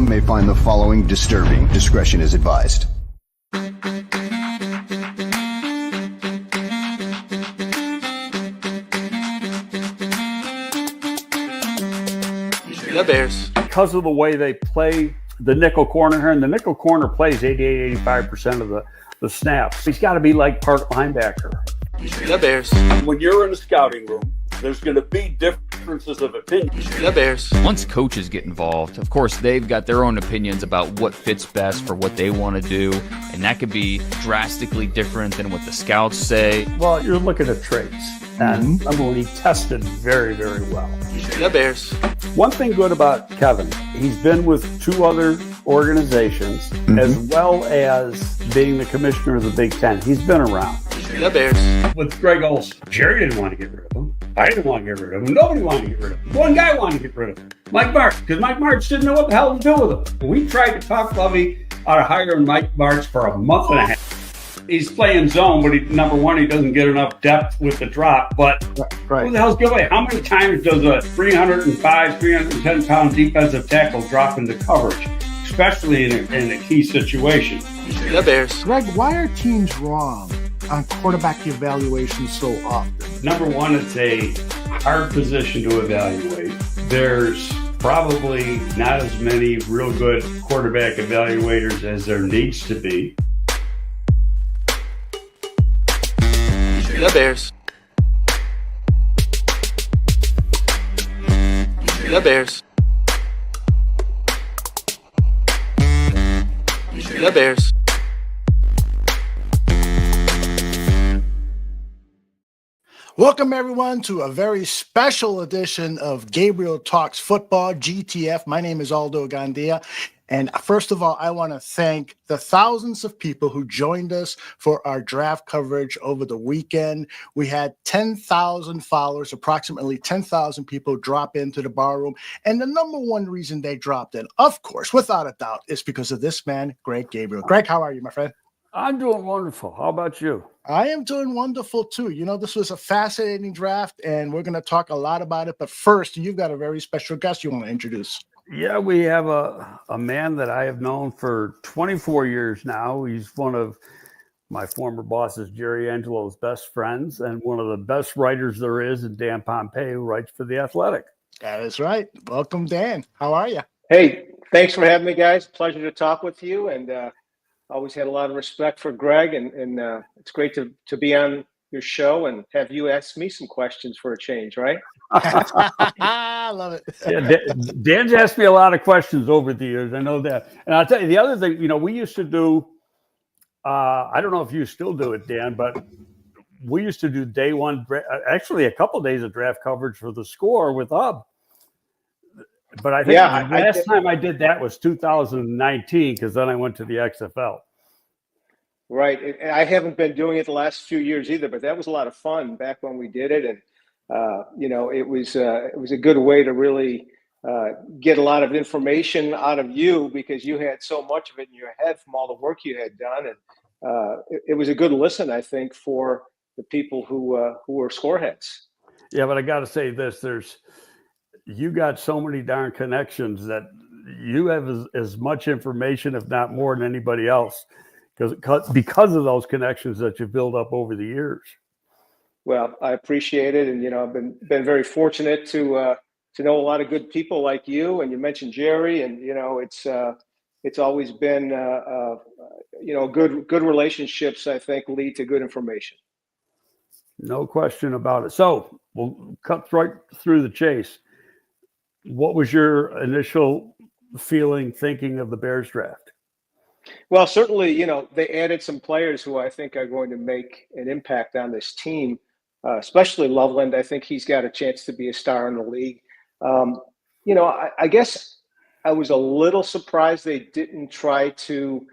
may find the following disturbing. Discretion is advised. The Bears. Because of the way they play the nickel corner here, and the nickel corner plays 88-85% of the snaps. He's got to be like part linebacker. The Bears. When you're in a scouting room, there's going to be differences of opinion. The Bears. Once coaches get involved, of course, they've got their own opinions about what fits best for what they want to do, and that could be drastically different than what the scouts say. Well, you're looking at traits, and remember when he tested very, very well. The Bears. One thing good about Kevin, he's been with 2 other organizations, as well as being the commissioner of the Big Ten. He's been around. The Bears. With Greg Olson, Jerry didn't want to get rid of him. I didn't want to get rid of him. Nobody wanted to get rid of him. One guy wanted to get rid of him, Mike Martz, because Mike Martz didn't know what the hell to do with him. We tried to talk Lovey out of hiring Mike Martz for a month and a half. He's playing zone, but number one, he doesn't get enough depth with the drop. But who the hell's going? How many times does a 305, 310-pound defensive tackle drop into coverage, especially in a key situation? The Bears. Greg, why are teams wrong on quarterback evaluation so often? Number one, it's a hard position to evaluate. There's probably not as many real good quarterback evaluators as there needs to be. The Bears. The Bears. The Bears. Welcome, everyone, to a very special edition of Gabriel Talks Football, GTF. My name is Aldo Gandia. And first of all, I want to thank the thousands of people who joined us for our draft coverage over the weekend. We had 10,000 followers, approximately 10,000 people drop into the bar room. And the number one reason they dropped in, of course, without a doubt, is because of this man, Greg Gabriel. Greg, how are you, my friend? I'm doing wonderful. How about you? I am doing wonderful, too. You know, this was a fascinating draft, and we're going to talk a lot about it. But first, you've got a very special guest you want to introduce. Yeah, we have a man that I have known for 24 years now. He's one of my former bosses, Jerry Angelo's best friends, and one of the best writers there is, and Dan Pompei, who writes for The Athletic. That is right. Welcome, Dan. How are you? Hey, thanks for having me, guys. Pleasure to talk with you, and always had a lot of respect for Greg, and it's great to be on your show and have you ask me some questions for a change, right? I love it. Yeah, Dan's asked me a lot of questions over the years. I know that. And I'll tell you, the other thing, you know, we used to do, I don't know if you still do it, Dan, but we used to do day one, actually a couple of days of draft coverage for The Score with Hub. But I think the last time I did that was 2019, because then I went to the XFL. Right. I haven't been doing it the last few years either, but that was a lot of fun back when we did it. And, you know, it was a good way to really get a lot of information out of you because you had so much of it in your head from all the work you had done. And it was a good listen, I think, for the people who were scoreheads. Yeah, but I got to say this, you got so many darn connections that you have as much information, if not more, than anybody else. Because of those connections that you've built up over the years. Well, I appreciate it, and you know, I've been very fortunate to know a lot of good people like you. And you mentioned Jerry, and you know, it's always been you know, good relationships. I think lead to good information. No question about it. So we'll cut right through the chase. What was your initial thinking of the Bears draft? Well, certainly, you know, they added some players who I think are going to make an impact on this team, especially Loveland. I think he's got a chance to be a star in the league. You know, I guess I was a little surprised they didn't try to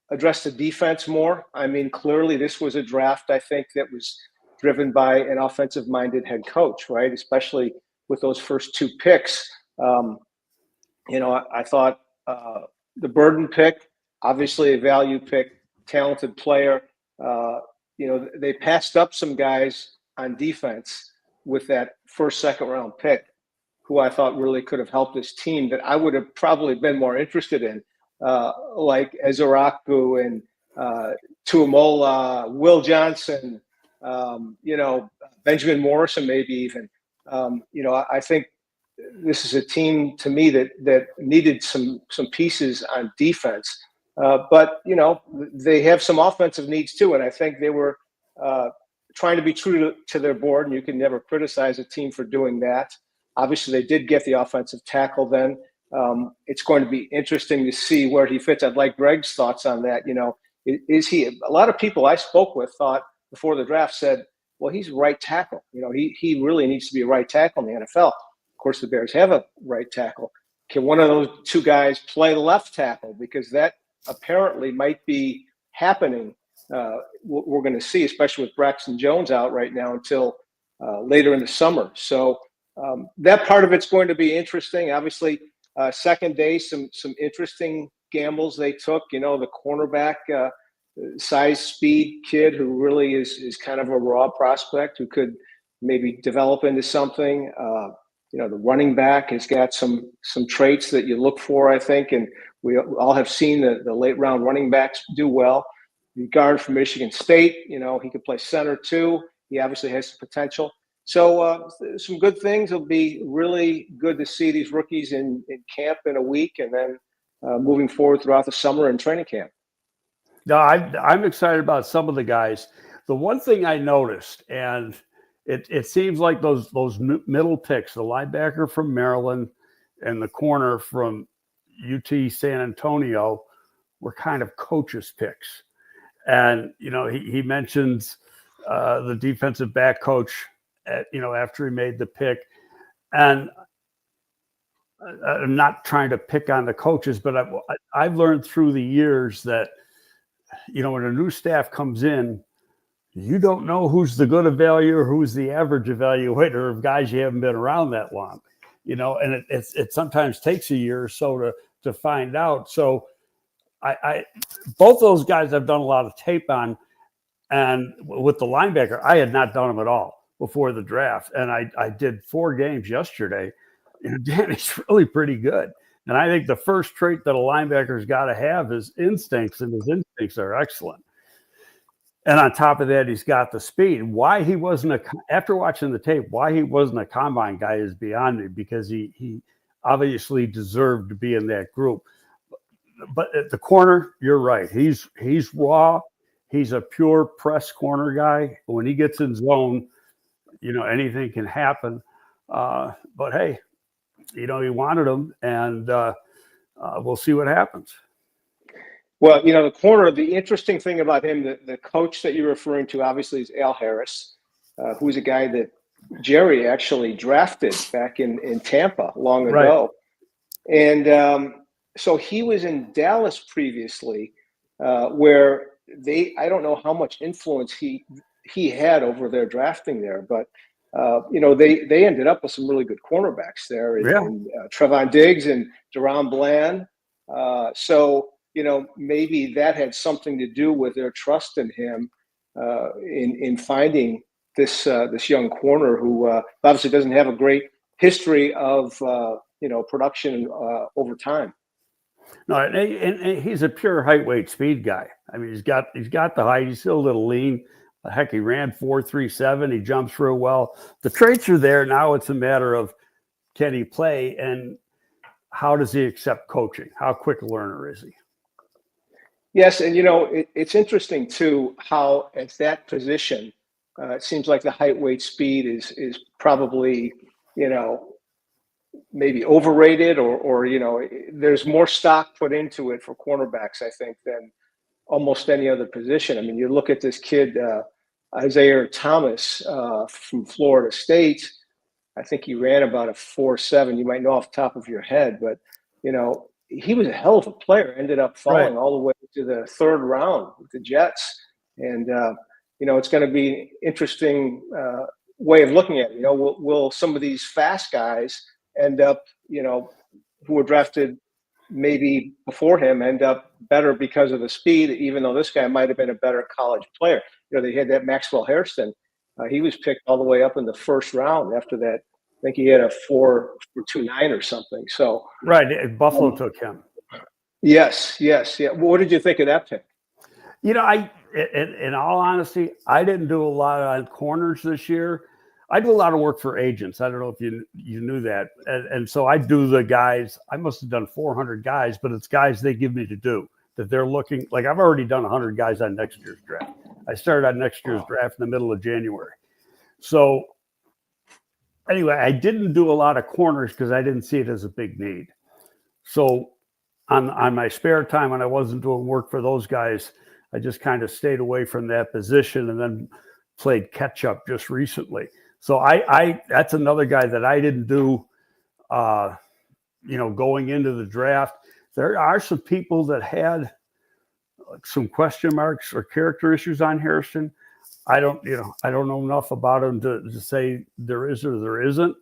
address the defense more. I mean, clearly this was a draft, I think, that was driven by an offensive-minded head coach, right, especially with those first 2 picks. You know, I thought the Burden pick, obviously a value pick, talented player. You know, they passed up some guys on defense with that first, second round pick. who I thought really could have helped this team that I would have probably been more interested in, like Ezeraku and Tuamola, Will Johnson, Benjamin Morrison, maybe even. I think this is a team to me that needed some pieces on defense, but they have some offensive needs too, and I think they were trying to be true to their board, and you can never criticize a team for doing that. Obviously, they did get the offensive tackle then. It's going to be interesting to see where he fits. I'd like Greg's thoughts on that. Is he? A lot of people I spoke with thought before the draft said, well, he's right tackle. He really needs to be a right tackle in the NFL. Of course, the Bears have a right tackle. Can one of those two guys play the left tackle? Because that apparently might be happening. We're going to see, especially with Braxton Jones out right now until later in the summer. So that part of it's going to be interesting. Obviously, second day, some interesting gambles they took. The cornerback, size, speed kid who really is kind of a raw prospect who could maybe develop into something. The running back has got some traits that you look for, I think, and we all have seen the late round running backs do well. The guard from Michigan State, he could play center too. He obviously has some potential. So some good things. It'll be really good to see these rookies in camp in a week, and then moving forward throughout the summer and training camp. No, I'm excited about some of the guys. The one thing I noticed, and it seems like those middle picks, the linebacker from Maryland and the corner from UT San Antonio, were kind of coaches' picks. And he mentions the defensive back coach after he made the pick. And I'm not trying to pick on the coaches, but I've learned through the years that when a new staff comes in, you don't know who's the good evaluator, who's the average evaluator of guys you haven't been around that long, and it sometimes takes a year or so to find out. So I both those guys I've done a lot of tape on, and with the linebacker, I had not done them at all before the draft. And I did 4 games yesterday. Danny's really pretty good. And I think the first trait that a linebacker's got to have is instincts, and his instincts are excellent. And on top of that, he's got the speed. Why he wasn't after watching the tape, why he wasn't a combine guy is beyond me, because he obviously deserved to be in that group. But at the corner, you're right. He's raw. He's a pure press corner guy. When he gets in zone, anything can happen. But hey, he wanted him, and we'll see what happens. Well, the corner, the interesting thing about him, the coach that you're referring to, obviously, is Al Harris, who's a guy that Jerry actually drafted back in Tampa long ago. And so he was in Dallas previously, where I don't know how much influence he had over their drafting there, but they ended up with some really good cornerbacks there, and Trevon Diggs and Deron Bland. So maybe that had something to do with their trust in him in finding this young corner who obviously doesn't have a great history of production over time. No, and he's a pure height, weight, speed guy. I mean, he's got the height. He's still a little lean. Heck, he ran 4.37. He jumps real well. The traits are there. Now it's a matter of, can he play, and how does he accept coaching? How quick a learner is he? Yes, and it's interesting too how at that position, it seems like the height, weight, speed is probably maybe overrated, or there's more stock put into it for cornerbacks, I think, than almost any other position. I mean, you look at this kid, Isaiah Thomas from Florida State. I think he ran about a 4.7. You might know off the top of your head, but he was a hell of a player. Ended up falling all the way to the 3rd round with the Jets, and it's going to be an interesting way of looking at it. Will some of these fast guys end up, who were drafted maybe before him, end up better because of the speed, even though this guy might have been a better college player? They had that Maxwell Hairston. He was picked all the way up in the 1st round after that think he had a 4.29 or something. So Right. Buffalo took him. yes. Yeah. What did you think of that pick? You know, in all honesty, I didn't do a lot on corners this year. I do a lot of work for agents. I don't know if you knew that. And so I do the guys. I must have done 400 guys, but it's guys they give me to do that they're looking like. I've already done 100 guys on next year's draft. I started on next year's draft in the middle of January. So anyway, I didn't do a lot of corners because I didn't see it as a big need. So on my spare time when I wasn't doing work for those guys, I just kind of stayed away from that position and then played catch up just recently. So I that's another guy that I didn't do, going into the draft. There are some people that had some question marks or character issues on Harrison. I don't know enough about him to say there is or there isn't.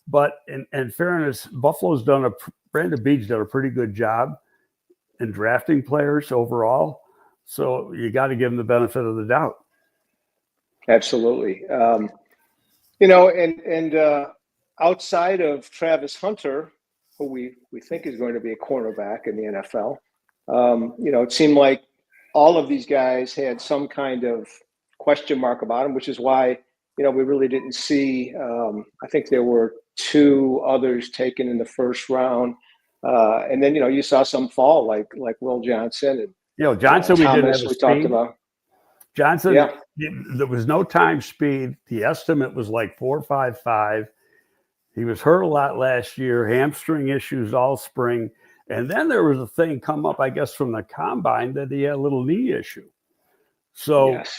But in fairness, Brandon Beach done a pretty good job in drafting players overall. So you got to give him the benefit of the doubt. Absolutely. Outside of Travis Hunter, who we think is going to be a cornerback in the NFL, it seemed like all of these guys had some kind of question mark about them, which is why, we really didn't see, I think there were 2 others taken in the first round. And then, you saw some fall like Will Johnson and Johnson, Thomas, we didn't have the we speed. talked about. Johnson, yeah. There was no time speed. The estimate was like 4.55. He was hurt a lot last year, hamstring issues all spring. And then there was a thing come up, I guess, from the combine that he had a little knee issue. So Yes.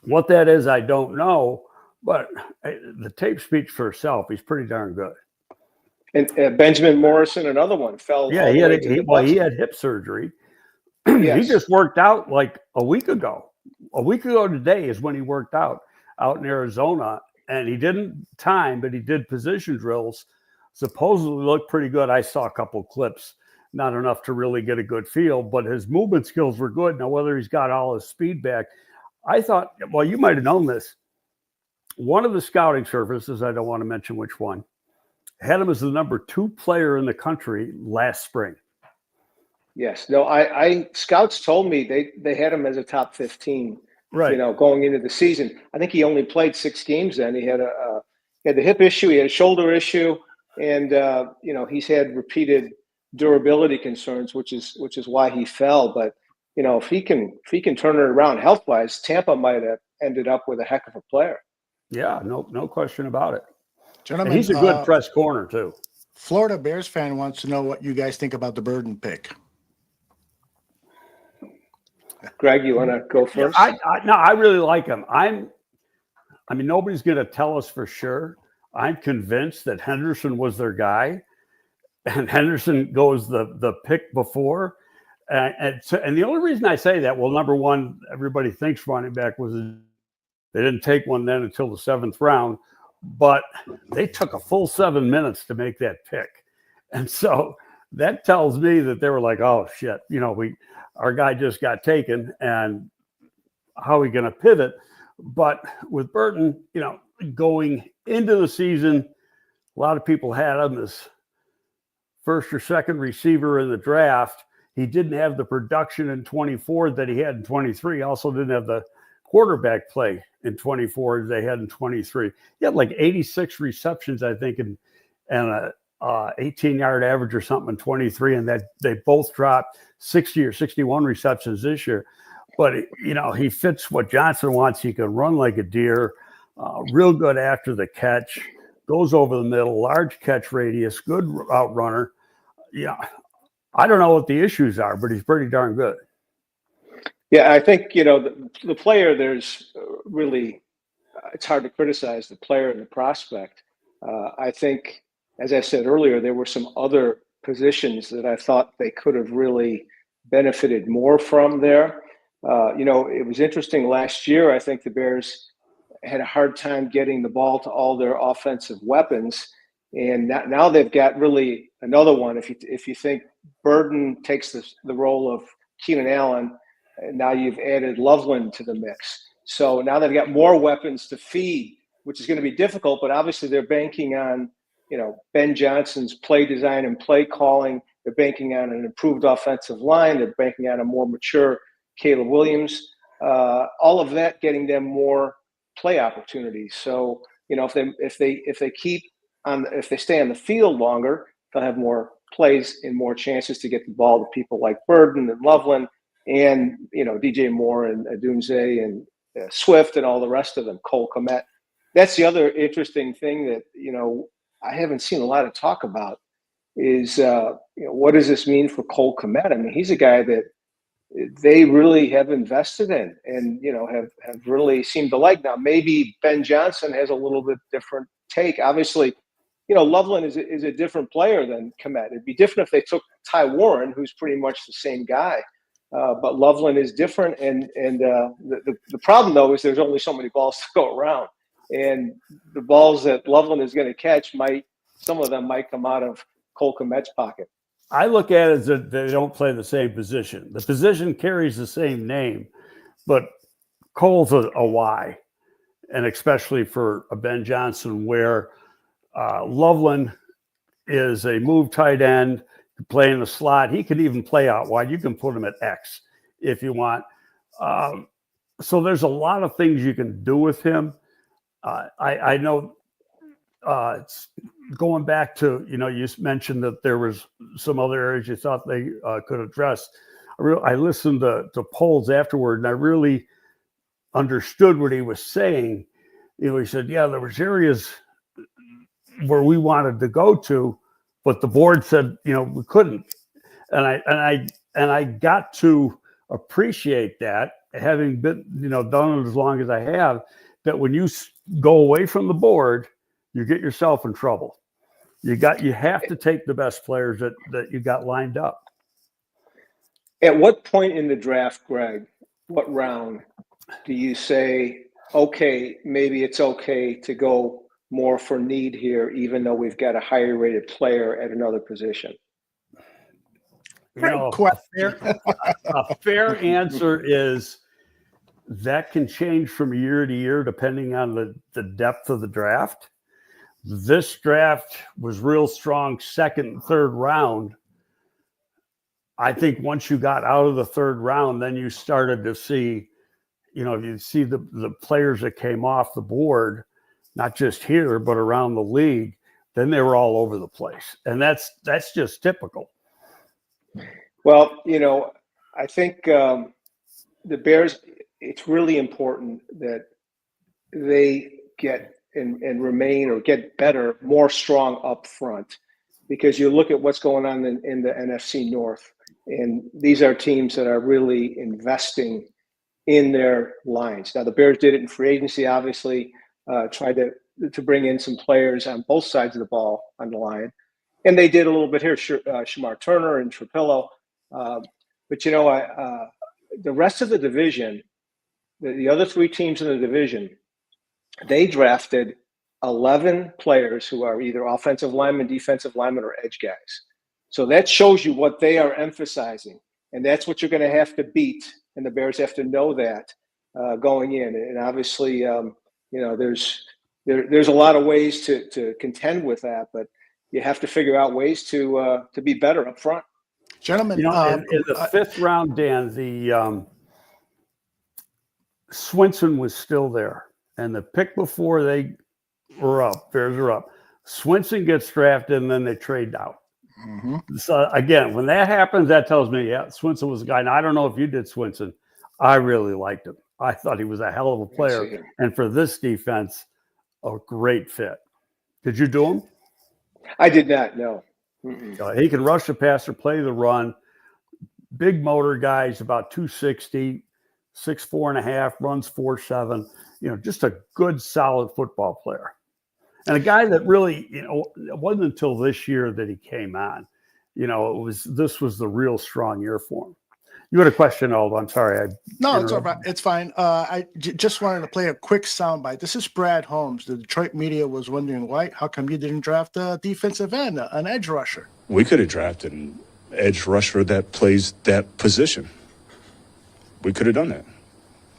What that is, I don't know. But the tape speaks for itself. He's pretty darn good. And Benjamin Morrison, another one, fell. Yeah, he had hip surgery. Yes. He just worked out like a week ago. A week ago today is when he worked out in Arizona. And he didn't time, but he did position drills. Supposedly looked pretty good. I saw a couple clips, not enough to really get a good feel, but his movement skills were good. Now, whether he's got all his speed back, I thought, well, you might have known this. One of the scouting services, I don't want to mention which one, had him as the number 2 player in the country last spring. Yes. No, I scouts told me they had him as a top 15, right? Going into the season. I think he only played 6 games then. He had the hip issue, he had a shoulder issue, and he's had repeated durability concerns, which is why he fell. But if he can turn it around health-wise, Tampa might have ended up with a heck of a player. Yeah, no question about it. Gentlemen, and he's a good press corner too. Florida Bears fan wants to know what you guys think about the Burden pick. Greg, you want to go first? I really like him. Nobody's going to tell us for sure. I'm convinced that Henderson was their guy, and Henderson goes the pick before. And the only reason I say that, well, number one, everybody thinks running back was they didn't take one then until the 7th round, but they took a full 7 minutes to make that pick. And so that tells me that they were like, oh shit, our guy just got taken, and how are we going to pivot? But with Burton, going into the season, a lot of people had him as first or second receiver in the draft. He didn't have the production in 24 that he had in 23. He also didn't have the quarterback play in 24 as they had in 23. He had like 86 receptions, I think, and a 18-yard average or something in 23, and that they both dropped 60 or 61 receptions this year. But, he fits what Johnson wants. He can run like a deer, real good after the catch, goes over the middle, large catch radius, good route runner. Yeah, I don't know what the issues are, but he's pretty darn good. Yeah, I think, the player, there's really, it's hard to criticize the player and the prospect. I think, as I said earlier, there were some other positions that I thought they could have really benefited more from there. It was interesting last year. I think the Bears had a hard time getting the ball to all their offensive weapons. And now they've got really another one. If you think Burden takes the role of Keenan Allen, and now you've added Loveland to the mix. So now they've got more weapons to feed which is going to be difficult. But obviously, they're banking on Ben Johnson's play design and play calling. They're banking on an improved offensive line. They're banking on a more mature Caleb Williams. All of that getting them more play opportunities. So if they stay on the field longer, they'll have more plays and more chances to get the ball to people like Burden and Loveland and DJ Moore and Adunze and Swift and all the rest of them. Cole Kmet. That's the other interesting thing that I haven't seen a lot of talk about is what does this mean for Cole Kmet? I mean, he's a guy that they really have invested in and have really seemed to like. Now maybe Ben Johnson has a little bit different take. Obviously, Loveland is a different player than Kmet. It'd be different if they took Ty Warren, who's pretty much the same guy. But Loveland is different, and the problem though is there's only so many balls to go around, and the balls that Loveland is going to catch some of them might come out of Cole Kmet's pocket. I look at it as that they don't play the same position. The position carries the same name, but Cole's a Y, and especially for a Ben Johnson, where Loveland is a move tight end, play in the slot. He can even play out wide. You can put him at X if you want. So there's a lot of things you can do with him. I know it's going back to, you mentioned that there was some other areas you thought they could address. I listened to polls afterward, and I really understood what he was saying. He said, yeah, there was areas where we wanted to go to, but the board said, we couldn't. And I got to appreciate that, having been, done it as long as I have, that when you go away from the board, you get yourself in trouble. You have to take the best players that you got lined up. At what point in the draft, Greg, what round do you say, okay, maybe it's okay to go more for need here, even though we've got a higher rated player at another position? A fair answer is that can change from year to year depending on the depth of the draft. This draft was real strong second and third round. I think once you got out of the third round, then you started to see, you see the players that came off the board, not just here, but around the league, then they were all over the place. And that's just typical. Well, I think the Bears, it's really important that they get and remain or get better, more strong up front, because you look at what's going on in the NFC North, and these are teams that are really investing in their lines. Now, the Bears did it in free agency, obviously, tried to bring in some players on both sides of the ball on the line, and they did a little bit here, Shamar Turner and Trapillo. But the rest of the division, the other three teams in the division, they drafted 11 players who are either offensive linemen, defensive linemen, or edge guys. So that shows you what they are emphasizing, and that's what you're going to have to beat. And the Bears have to know that going in. And obviously, there's a lot of ways to contend with that, but you have to figure out ways to be better up front. Gentlemen, in the fifth round, Dan, the Swinson was still there, and the pick before they were up, Bears are up. Swinson gets drafted, and then they trade out. Mm-hmm. So again, when that happens, that tells me, yeah, Swinson was a guy. Now I don't know if you did Swinson. I really liked him. I thought he was a hell of a player, and for this defense, a great fit. Did you do him? I did not. No. He can rush the passer, play the run. Big motor guy. He's about 260, 6'4.5", runs 4.7. Just a good, solid football player. And a guy that really, it wasn't until this year that he came on. This was the real strong year for him. You had a question, Aldo. I'm sorry. No, it's all right. It's fine. I just wanted to play a quick soundbite. This is Brad Holmes. The Detroit media was wondering, how come you didn't draft a defensive end, an edge rusher? We could have drafted an edge rusher that plays that position. We could have done that.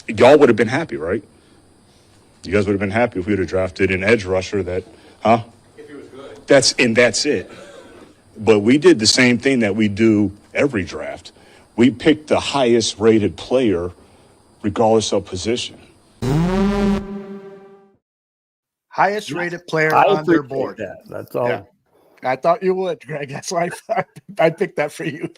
Y'all would have been happy, right? You guys would have been happy if we would have drafted an edge rusher that, huh? If he was good. That's it. But we did the same thing that we do every draft. We picked the highest rated player regardless of position. Highest rated player I on their appreciate board. that. That's all. Yeah. I thought you would, Greg. That's why I picked that for you.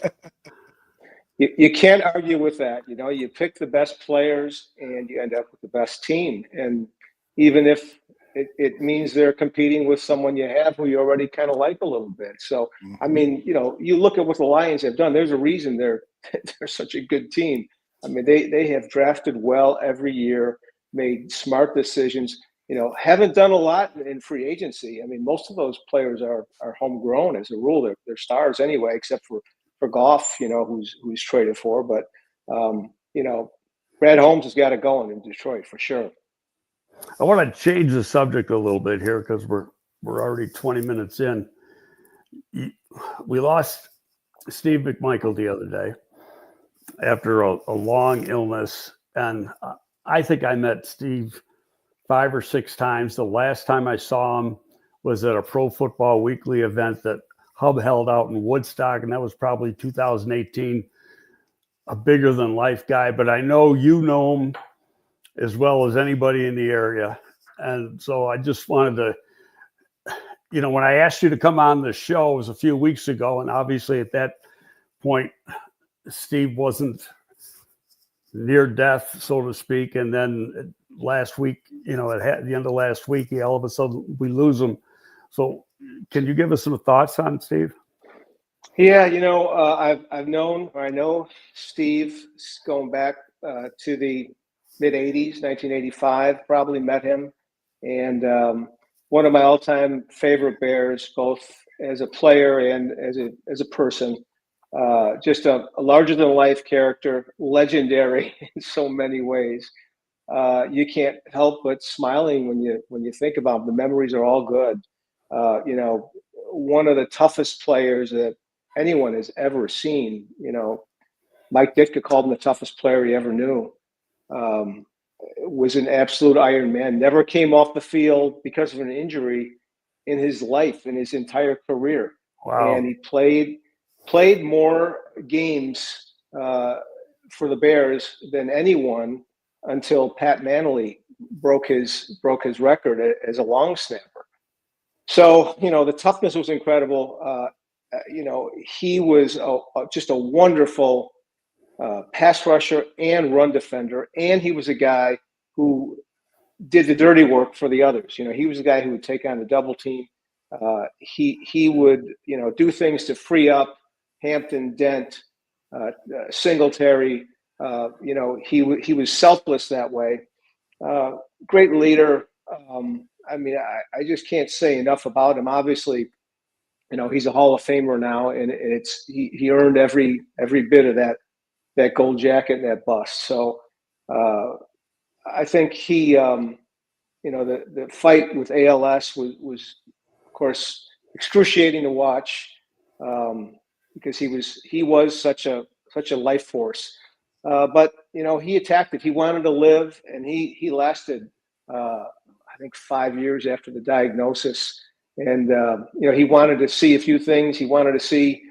You can't argue with that. You know, you pick the best players and you end up with the best team. And even if it means they're competing with someone you have who you already kind of like a little bit. So, I mean, you know, you look at what the Lions have done. There's a reason they're such a good team. I mean, they have drafted well every year, made smart decisions. You know, haven't done a lot in free agency. I mean, most of those players are homegrown as a rule. They're stars anyway, except for Goff, you know, who's traded for. But, you know, Brad Holmes has got to go in Detroit for sure. I want to change the subject a little bit here because we're already 20 minutes in. We lost Steve McMichael the other day after a long illness. And I think I met Steve 5 or 6 times. The last time I saw him was at a Pro Football Weekly event that Hub held out in Woodstock, and that was probably 2018. A bigger than life guy, but I know you know him as well as anybody in the area. And so I just wanted to, you know, when I asked you to come on the show, it was a few weeks ago, and obviously at that point, Steve wasn't near death, so to speak. And then last week, you know, at the end of last week, all of a sudden we lose him. So can you give us some thoughts on Steve? Yeah, you know, I know Steve going back to the mid 80s, 1985, probably met him. And one of my all-time favorite Bears, both as a player and as a person. Just a larger than life character, legendary in so many ways. You can't help but smiling when you think about him. The memories are all good. You know, one of the toughest players that anyone has ever seen. You know, Mike Ditka called him the toughest player he ever knew. Was an absolute Iron Man. Never came off the field because of an injury in his life, in his entire career. Wow. And he played more games for the Bears than anyone until Pat Manley broke his record as a long snapper. So, you know, the toughness was incredible. You know, he was just a wonderful pass rusher and run defender. And he was a guy who did the dirty work for the others. You know, he was a guy who would take on the double team. He would, you know, do things to free up Hampton, Dent, Singletary. You know, he was selfless that way. Great leader. I mean, I just can't say enough about him. Obviously, you know, he's a Hall of Famer now, and he earned every bit of that gold jacket and that bust. So I think he, you know, the fight with ALS was of course excruciating to watch because he was such a life force. But you know, he attacked it. He wanted to live, and he lasted I think 5 years after the diagnosis. And you know, he wanted to see a few things. He wanted to see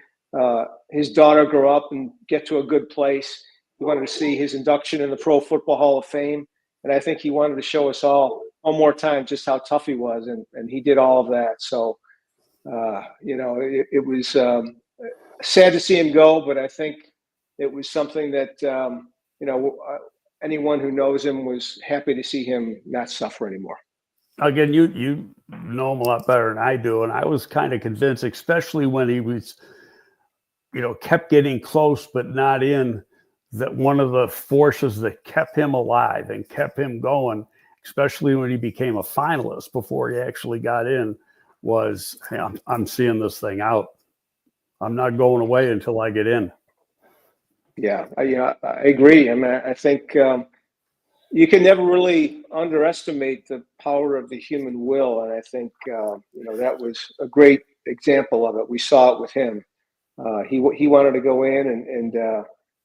his daughter grow up and get to a good place. He wanted to see his induction in the Pro Football Hall of Fame. And I think he wanted to show us all one more time just how tough he was. And he did all of that. So, you know, it was sad to see him go, but I think it was something that, you know, anyone who knows him was happy to see him not suffer anymore. Again, you know him a lot better than I do. And I was kind of convinced, especially when he was, you know, kept getting close but not in, that one of the forces that kept him alive and kept him going, especially when he became a finalist before he actually got in, was, hey, I'm seeing this thing out. I'm not going away until I get in. Yeah, I agree. I mean, I think you can never really underestimate the power of the human will. And I think, you know, that was a great example of it. We saw it with him. He wanted to go in and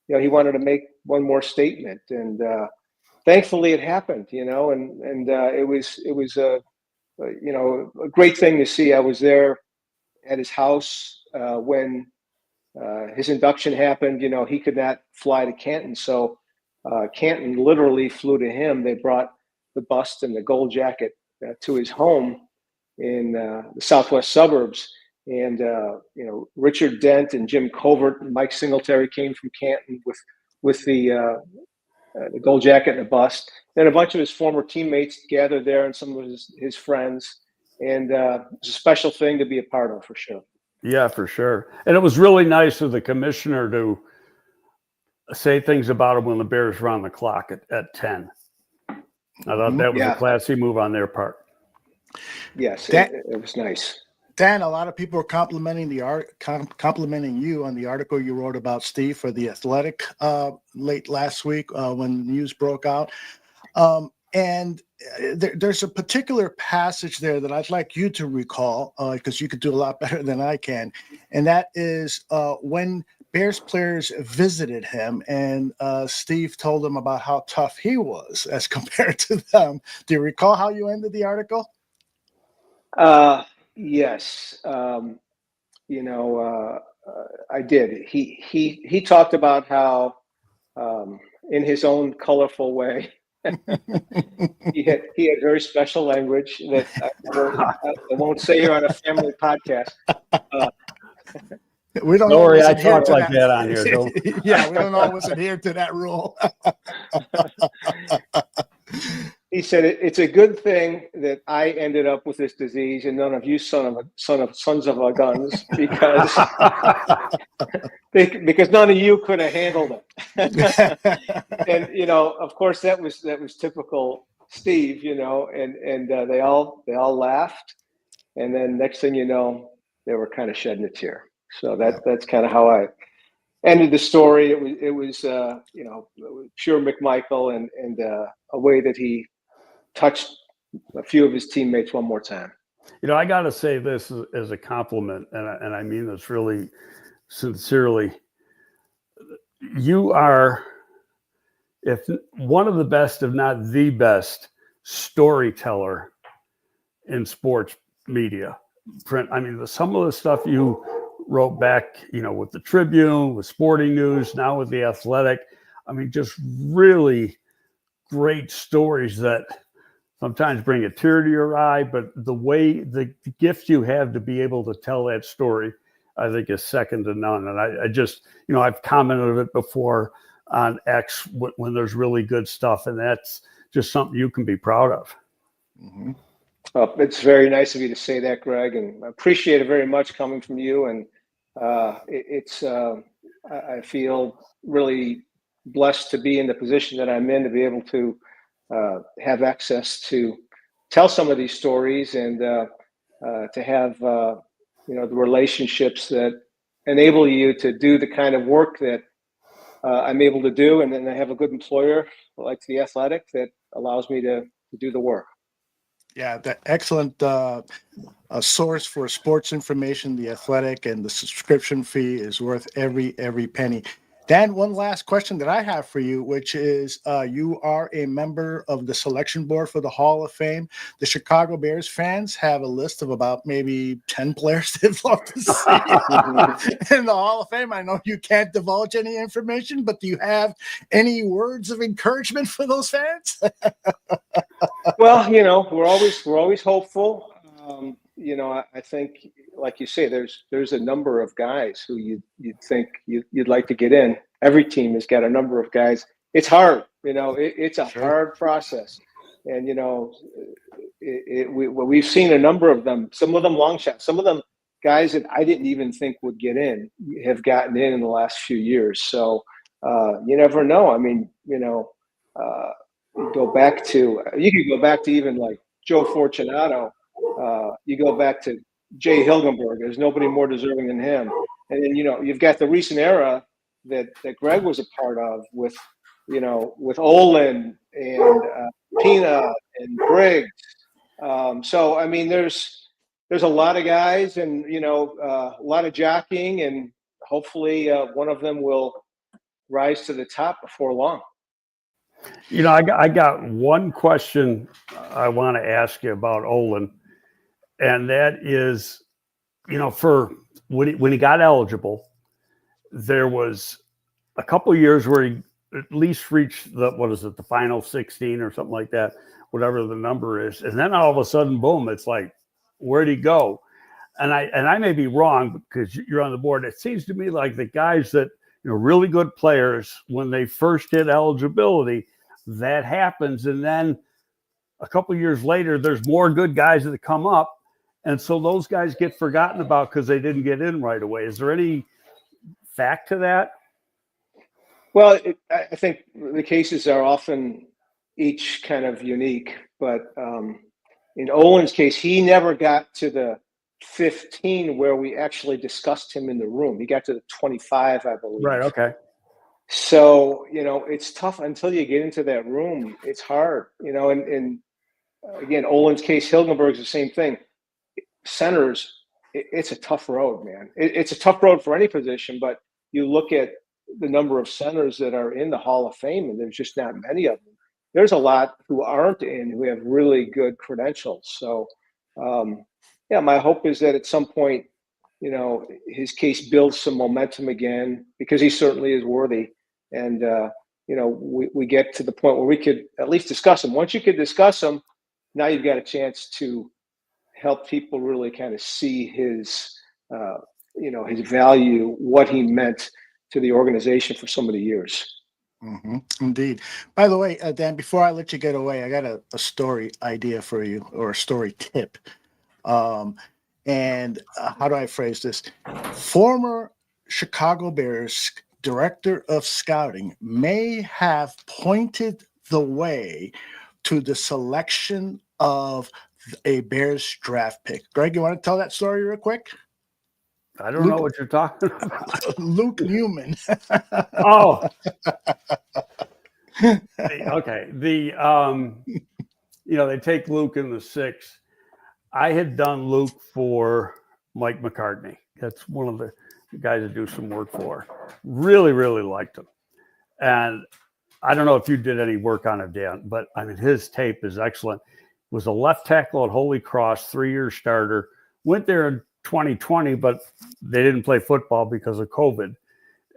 you know, he wanted to make one more statement. And thankfully it happened, and it was a great thing to see. I was there at his house when his induction happened. He could not fly to Canton, so Canton literally flew to him. They brought the bust and the gold jacket to his home in the southwest suburbs. And Richard Dent and Jim Covert and Mike Singletary came from Canton with the gold jacket and the bust. Then a bunch of his former teammates gathered there, and some of his friends. And it's a special thing to be a part of, for sure. Yeah, for sure. And it was really nice of the commissioner to say things about him when the Bears were on the clock at 10. I thought that was a classy move on their part. Yes, it was nice. Dan, a lot of people are complimenting complimenting you on the article you wrote about Steve for The Athletic late last week when the news broke out. And there's a particular passage there that I'd like you to recall because you could do a lot better than I can. And that is when Bears players visited him and Steve told them about how tough he was as compared to them. Do you recall how you ended the article? Yes. I did. He talked about how, in his own colorful way, he had very special language that I won't say here on a family podcast. We don't Don't worry, always I adhere talk to like that. that on here. So. Yeah, we don't always adhere to that rule. He said it's a good thing that I ended up with this disease and none of you sons of a guns because because none of you could have handled it. And of course that was typical Steve, and they all laughed, and then next thing you know, they were kind of shedding a tear. So that's kind of how I ended the story. It was pure McMichael and a way that he touched a few of his teammates one more time. I got to say this as a compliment, and I mean this really sincerely. You are, if one of the best, if not the best, storyteller in sports media. Print. I mean, some of the stuff you wrote back, with the Tribune, with Sporting News, now with the Athletic. I mean, just really great stories that sometimes bring a tear to your eye, but the gift you have to be able to tell that story, I think is second to none. And I just, I've commented it before on X when there's really good stuff, and that's just something you can be proud of. Mm-hmm. It's very nice of you to say that, Greg, and I appreciate it very much coming from you. And I feel really blessed to be in the position that I'm in, to be able to have access to tell some of these stories and to have the relationships that enable you to do the kind of work that I'm able to do, and then I have a good employer like the Athletic that allows me to do the work. Yeah, the excellent source for sports information, The Athletic, and the subscription fee is worth every penny. Dan, one last question that I have for you, which is you are a member of the selection board for the Hall of Fame. The Chicago Bears fans have a list of about maybe 10 players they'd love to see in the Hall of Fame. I know you can't divulge any information, but do you have any words of encouragement for those fans? Well, we're always hopeful. I think, like you say, there's a number of guys who you'd think you'd like to get in. Every team has got a number of guys. It's hard, it's a hard process, and we've seen a number of them. Some of them long shots, some of them guys that I didn't even think would get in have gotten in the last few years. So you never know. I mean, you could go back to even like Joe Fortunato. You go back to Jay Hilgenberg. There's nobody more deserving than him. And then you've got the recent era that Greg was a part of with Olin and Pina and Briggs. So I mean, there's a lot of guys, and a lot of jockeying, and hopefully one of them will rise to the top before long. I got one question I want to ask you about Olin, and that is, for when he got eligible, there was a couple of years where he at least reached the final 16 or something like that, whatever the number is, and then all of a sudden, boom! It's like, where'd he go? And I may be wrong because you're on the board. It seems to me like the guys that really good players, when they first hit eligibility, that happens, and then a couple of years later, there's more good guys that come up, and so those guys get forgotten about because they didn't get in right away. Is there any fact to that? Well, I think the cases are often each kind of unique, but in Olin's case, he never got to the 15 where we actually discussed him in the room. He got to the 25, I believe. Right. Okay. So, it's tough until you get into that room. It's hard, and again, Olin's case, Hilgenberg's the same thing. Centers, it's a tough road, man. It's a tough road for any position, but you look at the number of centers that are in the Hall of Fame, and there's just not many of them. There's a lot who aren't in, who have really good credentials. So, my hope is that at some point, his case builds some momentum again, because he certainly is worthy. And, we get to the point where we could at least discuss him. Once you could discuss him, now you've got a chance to help people really kind of see his value, what he meant to the organization for so many years. Mm-hmm. Indeed. By the way, Dan, before I let you get away, I got a story idea for you, or a story tip. And how do I phrase this? Former Chicago Bears director of scouting may have pointed the way to the selection of a Bears draft pick. Greg, you want to tell that story real quick? I don't know what you're talking about. Luke Newman. Oh. Okay. They take Luke in the 6th. I had done Luke for Mike McCartney. That's one of the guys I do some work for. Really, really liked him. And I don't know if you did any work on it, Dan, but I mean, his tape is excellent. Was a left tackle at Holy Cross, 3-year starter. Went there in 2020, but they didn't play football because of COVID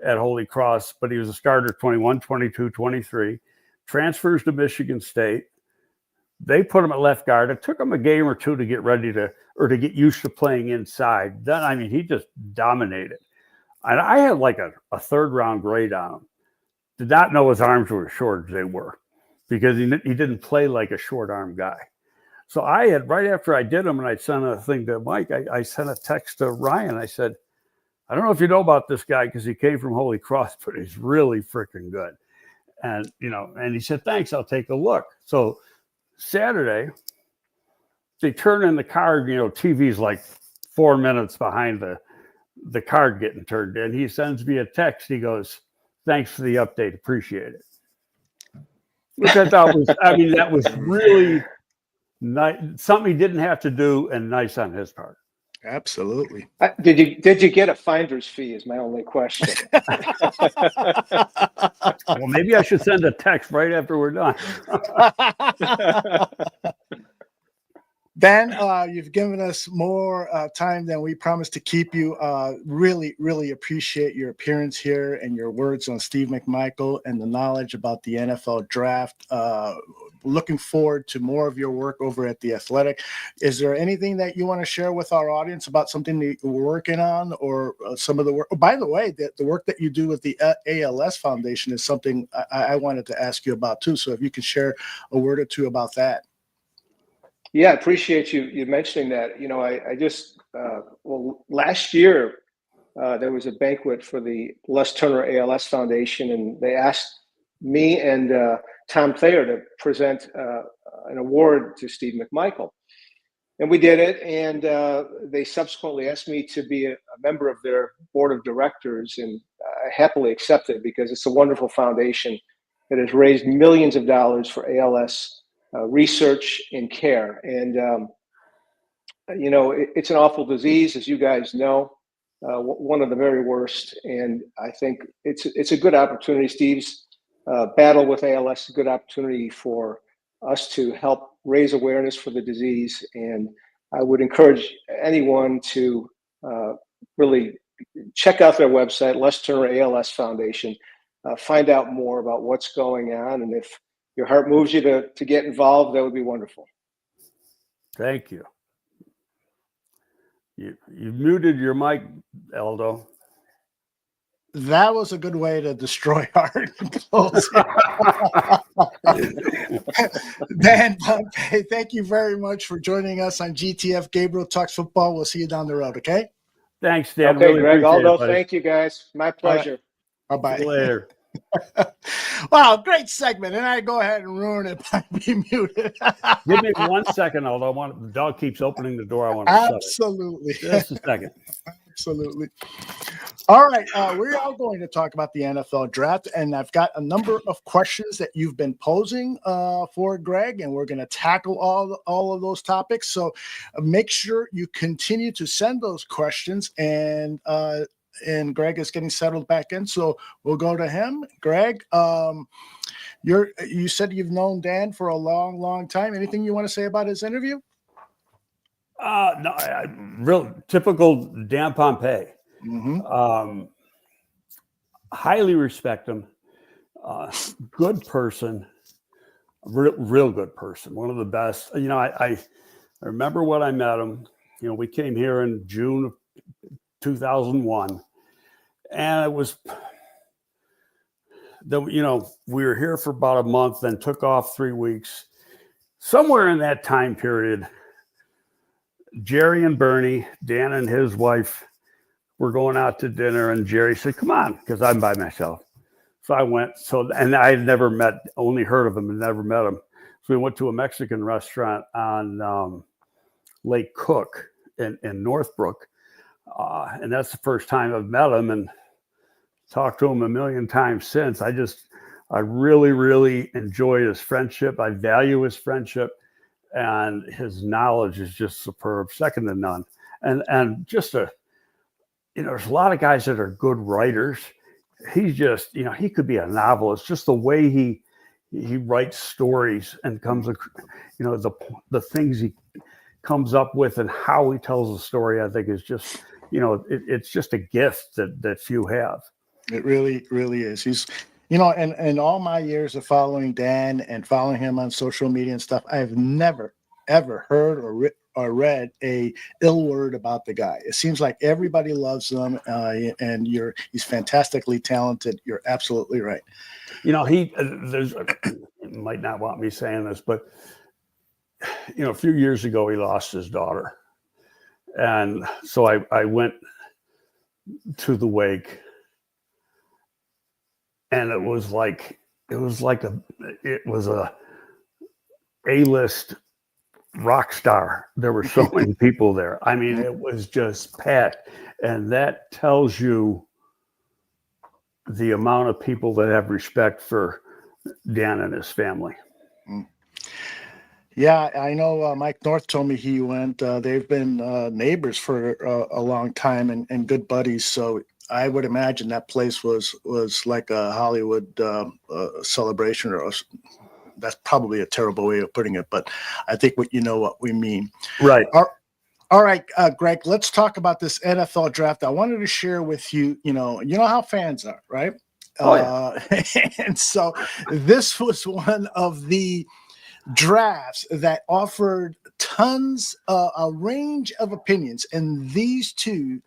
at Holy Cross. But he was a starter 21, 22, 23. Transfers to Michigan State. They put him at left guard. It took him a game or two to get ready to get used to playing inside. Then, I mean, he just dominated. And I had like a 3rd-round grade on him. Did not know his arms were as short as they were, because he didn't play like a short-arm guy. So I had, right after I did him and I sent a thing to Mike, I sent a text to Ryan. I said, I don't know if you know about this guy because he came from Holy Cross, but he's really freaking good. And, and he said, thanks, I'll take a look. So Saturday, they turn in the card, TV's like 4 minutes behind the card getting turned in. He sends me a text. He goes, thanks for the update. Appreciate it. Which I thought that was really nice. Something he didn't have to do, and nice on his part. Absolutely. Did you get a finder's fee is my only question. Well, maybe I should send a text right after we're done. Dan, you've given us more time than we promised to keep you. Really, really appreciate your appearance here and your words on Steve McMichael and the knowledge about the NFL draft. Looking forward to more of your work over at The Athletic. Is there anything that you want to share with our audience about something that you're working on, or some of the work? Oh, by the way, the work that you do with the ALS Foundation is something I wanted to ask you about too. So if you could share a word or two about that. Yeah, I appreciate you mentioning that. I just, last year there was a banquet for the Les Turner ALS Foundation, and they asked me and Tom Thayer to present an award to Steve McMichael. And we did it, and they subsequently asked me to be a member of their board of directors, and I happily accepted because it's a wonderful foundation that has raised millions of dollars for ALS research and care. And, it's an awful disease, as you guys know, one of the very worst. And I think it's a good opportunity. Steve's battle with ALS is a good opportunity for us to help raise awareness for the disease. And I would encourage anyone to really check out their website, Les Turner ALS Foundation, find out more about what's going on. And if your heart moves you to get involved, that would be wonderful. Thank you. You muted your mic, Aldo. That was a good way to destroy art. Dan Pompei, thank you very much for joining us on GTF Gabriel Talks Football. We'll see you down the road, okay? Thanks, Dan. Okay, really Greg, appreciate Aldo, it, thank you guys. My pleasure. Right. Bye-bye. See you later. Wow, great segment. And I go ahead and ruin it by being muted. Give me 1 second, Aldo. The dog keeps opening the door. I want to shut it. Absolutely. Just a second. Absolutely. All right. We're all going to talk about the NFL draft, and I've got a number of questions that you've been posing for Greg, and we're going to tackle all of those topics. So make sure you continue to send those questions, and Greg is getting settled back in. So we'll go to him. Greg, you said you've known Dan for a long, long time. Anything you want to say about his interview? No, real typical Dan Pompei. Mm-hmm. Highly respect him. Good person, real good person. One of the best. You know, I remember when I met him. You know, we came here in June of 2001, and it was we were here for about a month, then took off 3 weeks. Somewhere in that time period, Jerry and Bernie, Dan and his wife, were going out to dinner, and Jerry said, "Come on," because I'm by myself. So I went. And I had never only heard of him and never met him. So we went to a Mexican restaurant on Lake Cook in Northbrook. And that's the first time I've met him, and talked to him a million times since. I really, really enjoy his friendship. I value his friendship, and his knowledge is just superb, second to none. And just there's a lot of guys that are good writers. He's just, he could be a novelist. Just the way he writes stories and comes, the things he comes up with and how he tells a story, I think is just, it's just a gift that few have. It really, really is. He's, in all my years of following Dan and following him on social media and stuff, I've never, ever heard or read a ill word about the guy. It seems like everybody loves him, and he's fantastically talented. You're absolutely right. He might not want me saying this, but a few years ago he lost his daughter, and so I went to the wake, and it was a A-list rock star. There were so many people there. I mean, it was just packed, and that tells you the amount of people that have respect for Dan and his family. Yeah, I know Mike North told me he went. They've been neighbors for a long time and good buddies. So I would imagine that place was like a Hollywood celebration, or that's probably a terrible way of putting it, but I think what we mean. Right. All right, Greg, let's talk about this NFL draft. I wanted to share with you, you know how fans are, right? Oh, yeah. And so this was one of the drafts that offered tons, a range of opinions. And these two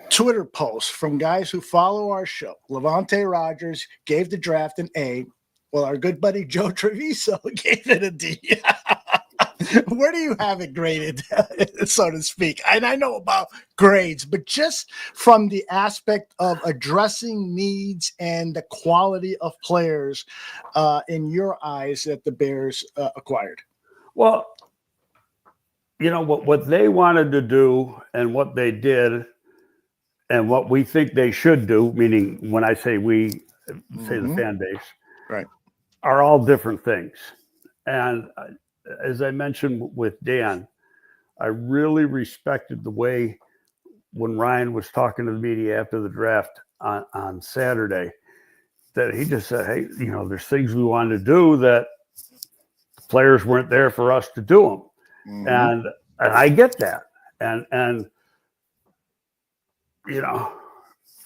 Twitter posts from guys who follow our show, Levante Rogers gave the draft an A. Well, our good buddy Joe Treviso gave it a D. Where do you have it graded, so to speak? And I know about grades, but just from the aspect of addressing needs and the quality of players in your eyes that the Bears acquired. Well, what they wanted to do and what they did and what we think they should do, meaning when I say we, say the fan base, right, are all different things. And as I mentioned with Dan, I really respected the way when Ryan was talking to the media after the draft on Saturday, that he just said, hey, there's things we wanted to do that players weren't there for us to do them. Mm-hmm. And I get that. And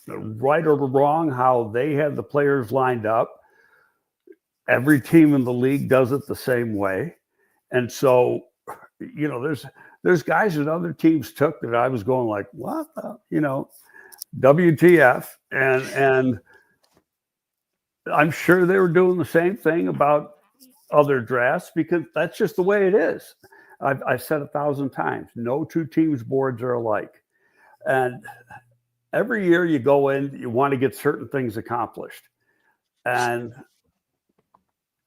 right or wrong, how they had the players lined up. Every team in the league does it the same way. And so, there's guys that other teams took that I was going like, what, WTF. And I'm sure they were doing the same thing about other drafts because that's just the way it is. I've said 1,000 times, no two teams' boards are alike. And every year you go in, you want to get certain things accomplished. And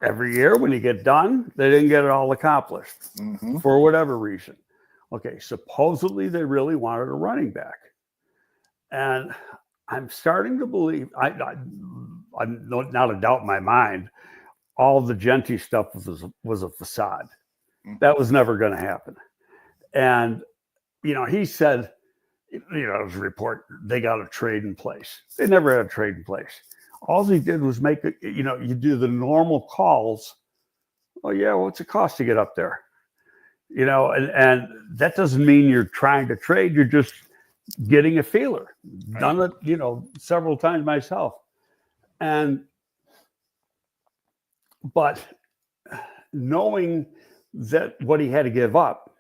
every year when you get done, they didn't get it all accomplished for whatever reason. Okay, supposedly they really wanted a running back. And I'm starting to believe, I'm not a doubt in my mind, all the Genty stuff was a facade. That was never going to happen. And, he said, it was a report, they got a trade in place. They never had a trade in place. All he did was make it, you do the normal calls. Oh, yeah, what's it cost to get up there? And that doesn't mean you're trying to trade. You're just getting a feeler. Done it, several times myself. But knowing that what he had to give up,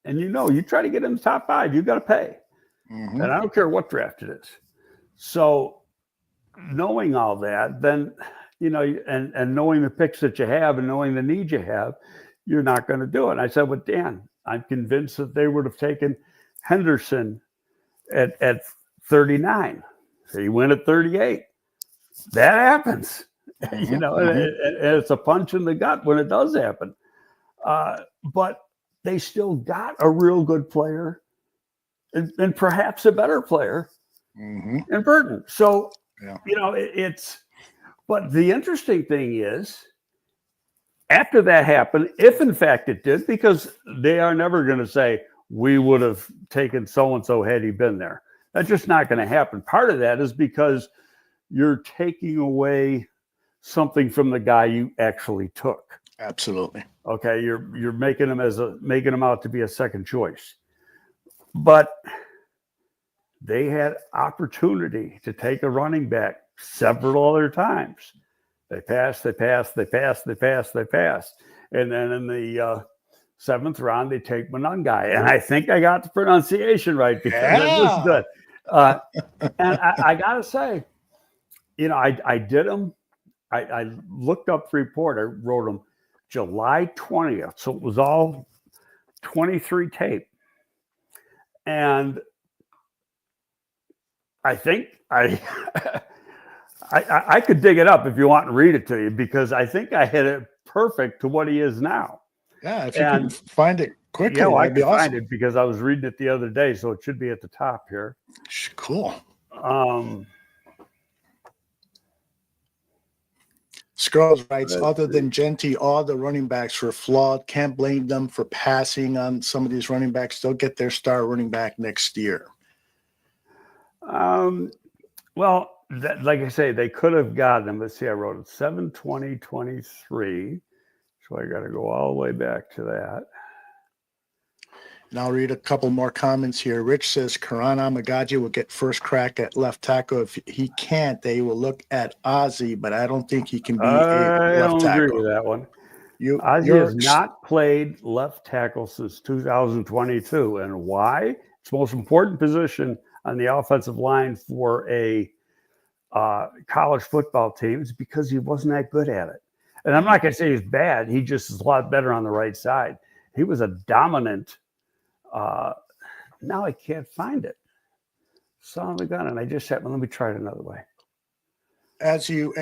and you try to get in the top 5, you got to pay. And I don't care what draft it is. So knowing all that, then, and knowing the picks that you have and knowing the needs you have, you're not going to do it. And I said, with Dan, I'm convinced that they would have taken Henderson at 39. So he went at 38. That happens. And it's a punch in the gut when it does happen. But they still got a real good player and perhaps a better player in Burton. So, but the interesting thing is, after that happened, if in fact it did, because they are never going to say, we would have taken so-and-so had he been there. That's just not going to happen. Part of that is because you're taking away something from the guy you actually took. Absolutely. Okay, you're making him out to be a second choice. But they had opportunity to take a running back several other times. They passed. And then in the 7th round, they take Monangai. And I think I got the pronunciation right because it was good. And I got to say, I did them. I looked up the report. I wrote them July 20th. So it was all 23 tape. And I think I could dig it up if you want to read it to you, because I think I hit it perfect to what he is now. Yeah, if you can find it quickly, I that'd be can awesome. find it because I was reading it the other day, so it should be at the top here. Cool. Scrolls writes, other than Genty, all the running backs were flawed. Can't blame them for passing on some of these running backs. They'll get their star running back next year. Well, like I say, they could have gotten them. Let's see, I wrote it 7/20/23. So I got to go all the way back to that. And I'll read a couple more comments here. Rich says Karan Amagaji will get first crack at left tackle. If he can't, they will look at Ozzy, but I don't think he can be a left I don't tackle. agree with that one. Ozzy has not played left tackle since 2022. And why? It's the most important position on the offensive line for a college football team is because he wasn't that good at it. And I'm not going to say he's bad. He just is a lot better on the right side. He was a dominant. Now I can't find it. Son of a gun. And I just said, well, let me try it another way. As you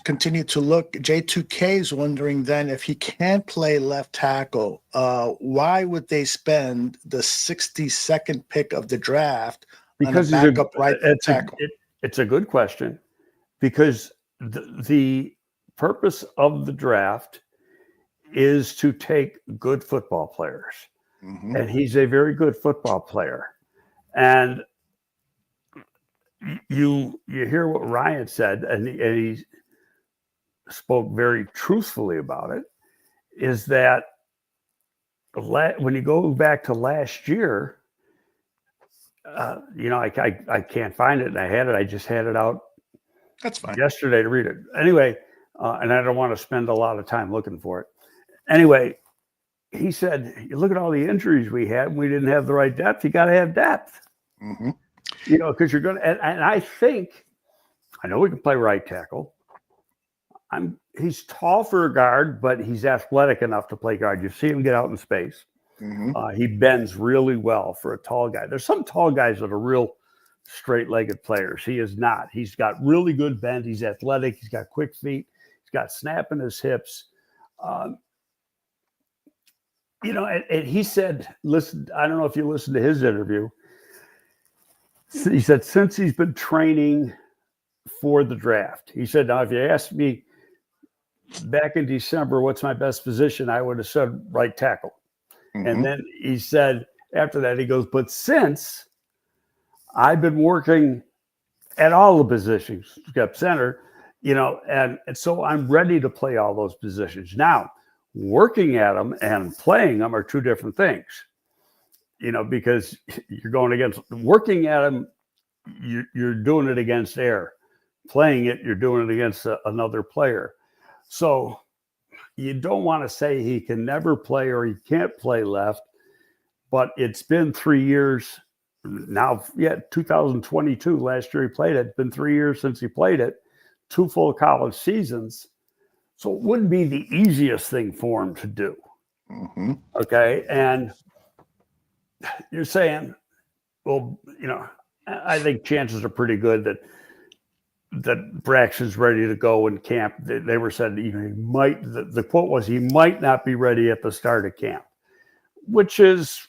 continue to look, J2K is wondering then if he can't play left tackle, why would they spend the 62nd pick of the draft because on a backup right tackle? It's a good question, because the purpose of the draft is to take good football players. Mm-hmm. And he's a very good football player. And you hear what Ryan said, and spoke very truthfully about it, is that when you go back to last year, I can't find it, and I had it. I just had it out That's fine. yesterday to read it. Anyway, and I don't want to spend a lot of time looking for it. Anyway, he said, you look at all the injuries we had, and we didn't have the right depth. You got to have depth. Mm-hmm. Because you're going to, and I know we can play right tackle. He's tall for a guard, but he's athletic enough to play guard. You see him get out in space. Mm-hmm. He bends really well for a tall guy. There's some tall guys that are real straight-legged players. He is not. He's got really good bend. He's athletic. He's got quick feet. He's got snap in his hips. And he said, listen, I don't know if you listened to his interview. He said, since he's been training for the draft, he said, now, if you asked me back in December, what's my best position, I would have said right tackle. Mm-hmm. And then he said, after that, he goes, but since I've been working at all the positions, except center, and so I'm ready to play all those positions. Now, working at them and playing them are two different things, because you're going against working at them, you're doing it against air. Playing it, you're doing it against another player. So you don't want to say he can never play or he can't play left, but it's been 3 years now. 2022, last year he played it. It's been 3 years since he played it, 2 full college seasons. So it wouldn't be the easiest thing for him to do. Mm-hmm. Okay. And you're saying, well, I think chances are pretty good that Braxton's ready to go in camp. They were said he might. The quote was he might not be ready at the start of camp, which is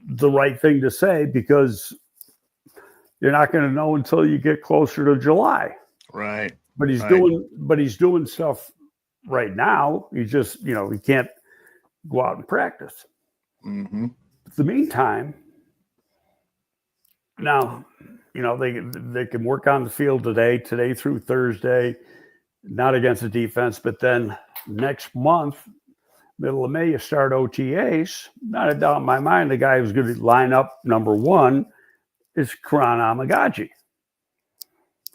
the right thing to say because you're not going to know until you get closer to July. Right. But he's doing stuff right now. He just he can't go out and practice. Mm-hmm. In the meantime, now, they can work on the field today through Thursday, not against the defense, but then next month, middle of May, you start OTAs. Not a doubt in my mind, the guy who's going to line up number one is Karan Amagaji.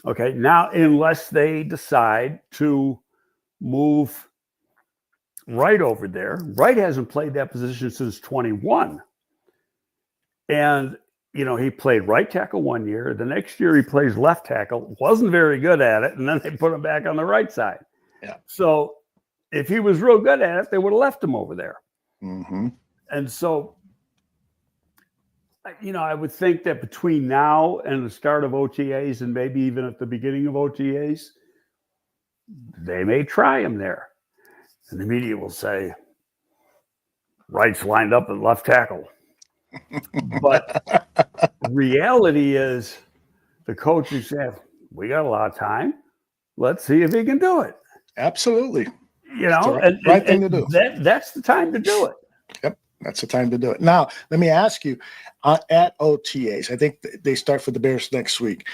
Okay, now, unless they decide to move Wright over there. Wright hasn't played that position since 21. And he played right tackle 1 year. The next year he plays left tackle. Wasn't very good at it. And then they put him back on the right side. Yeah. So if he was real good at it, they would have left him over there. Mm-hmm. And so, I would think that between now and the start of OTAs and maybe even at the beginning of OTAs, they may try him there. And the media will say, Wright's lined up at left tackle. But reality is the coaching staff, we got a lot of time. Let's see if he can do it. Absolutely. Right thing to do. That's the time to do it. Yep. That's the time to do it. Now, let me ask you, at OTAs, I think they start for the Bears next week.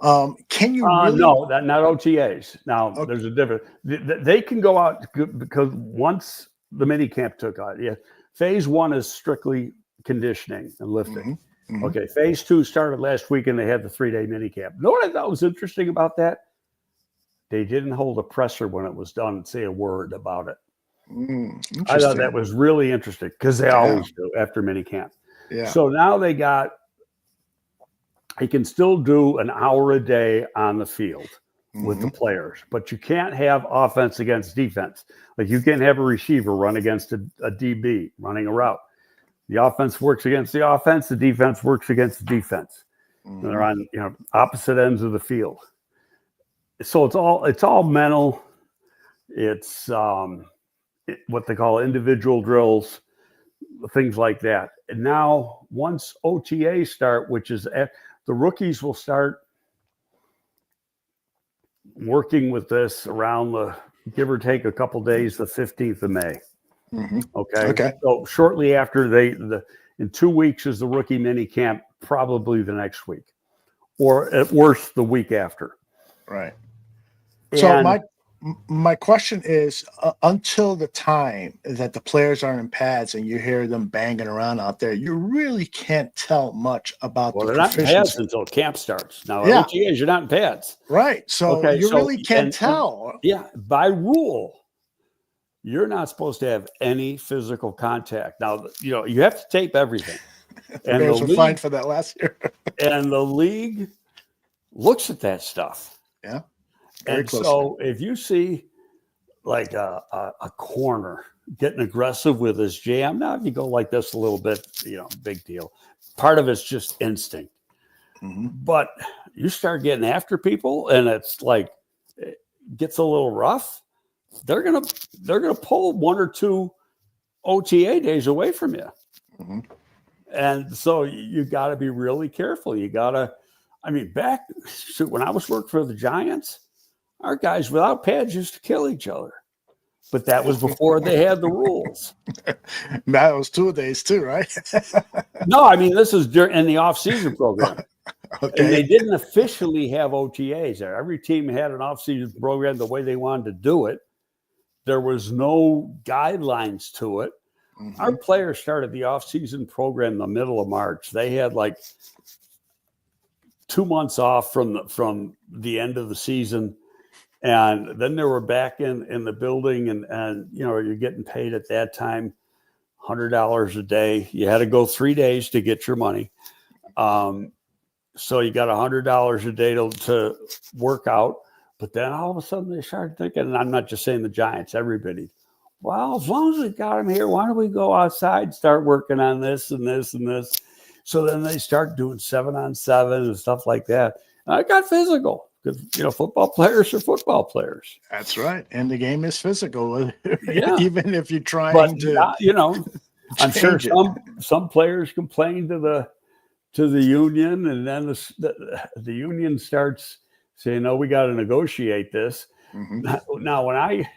Can you really? No, not OTAs. Now, Okay. There's a difference. They can go out because once the mini camp took out, phase 1 is strictly conditioning and lifting. Mm-hmm. Okay, phase 2 started last week and they had the 3-day mini camp. You know what I thought was interesting about that? They didn't hold a presser when it was done and say a word about it. I thought that was really interesting because they always do after mini camp. Yeah. So now he can still do an hour a day on the field with the players, but you can't have offense against defense. Like you can't have a receiver run against a DB running a route. The offense works against the offense. The defense works against the defense. Mm-hmm. They're on opposite ends of the field. So it's all mental. It's what they call individual drills, things like that. And now once OTAs start, which is the rookies will start working with this around the give or take a couple days, the 15th of May. Mm-hmm. Okay. So shortly after in 2 weeks is the rookie mini camp, probably the next week, or at worst the week after. Right. And So My question is, until the time that the players are in pads and you hear them banging around out there, you really can't tell much about Well, the they're not in pads proficiency. until camp starts. Now, Yeah. OTAs, you're not in pads. Right. So Okay, you so really can't tell. yeah, by rule, you're not supposed to have any physical contact. Now, you have to tape everything. The And Bears were fined for that last year. and the league looks at that stuff. Yeah. Very And closely. so if you see like a corner getting aggressive with his jam, now if you go like this a little bit, big deal. Part of it's just instinct. Mhm. But you start getting after people and it's like it gets a little rough, they're gonna pull one or two OTA days away from you. Mhm. And so you got to be really careful. Back when I was working for the Giants, our guys without pads used to kill each other. But that was before they had the rules. That was 2 days too, right? No, this is in the off-season program. Okay. And they didn't officially have OTAs there. Every team had an off-season program the way they wanted to do it. There was no guidelines to it. Mhm. Our players started the off-season program in the middle of March. They had like 2 months off from the end of the season. And then they were back in the building and you're getting paid at that time $100 a day. You had to go 3 days to get your money. So you got $100 a day to work out. But then all of a sudden they started thinking, and I'm not just saying the Giants, everybody, well, as long as we got them here, why don't we go outside, start working on this and this and this? So then they start doing 7-on-7 and stuff like that. And I got physical because, football players are football players. That's right. And the game is physical. Yeah. Even if you're trying But, to, I'm sure change it. some players complain to the union, and then the union starts saying, no, we got to negotiate this. Mhm. Now, when I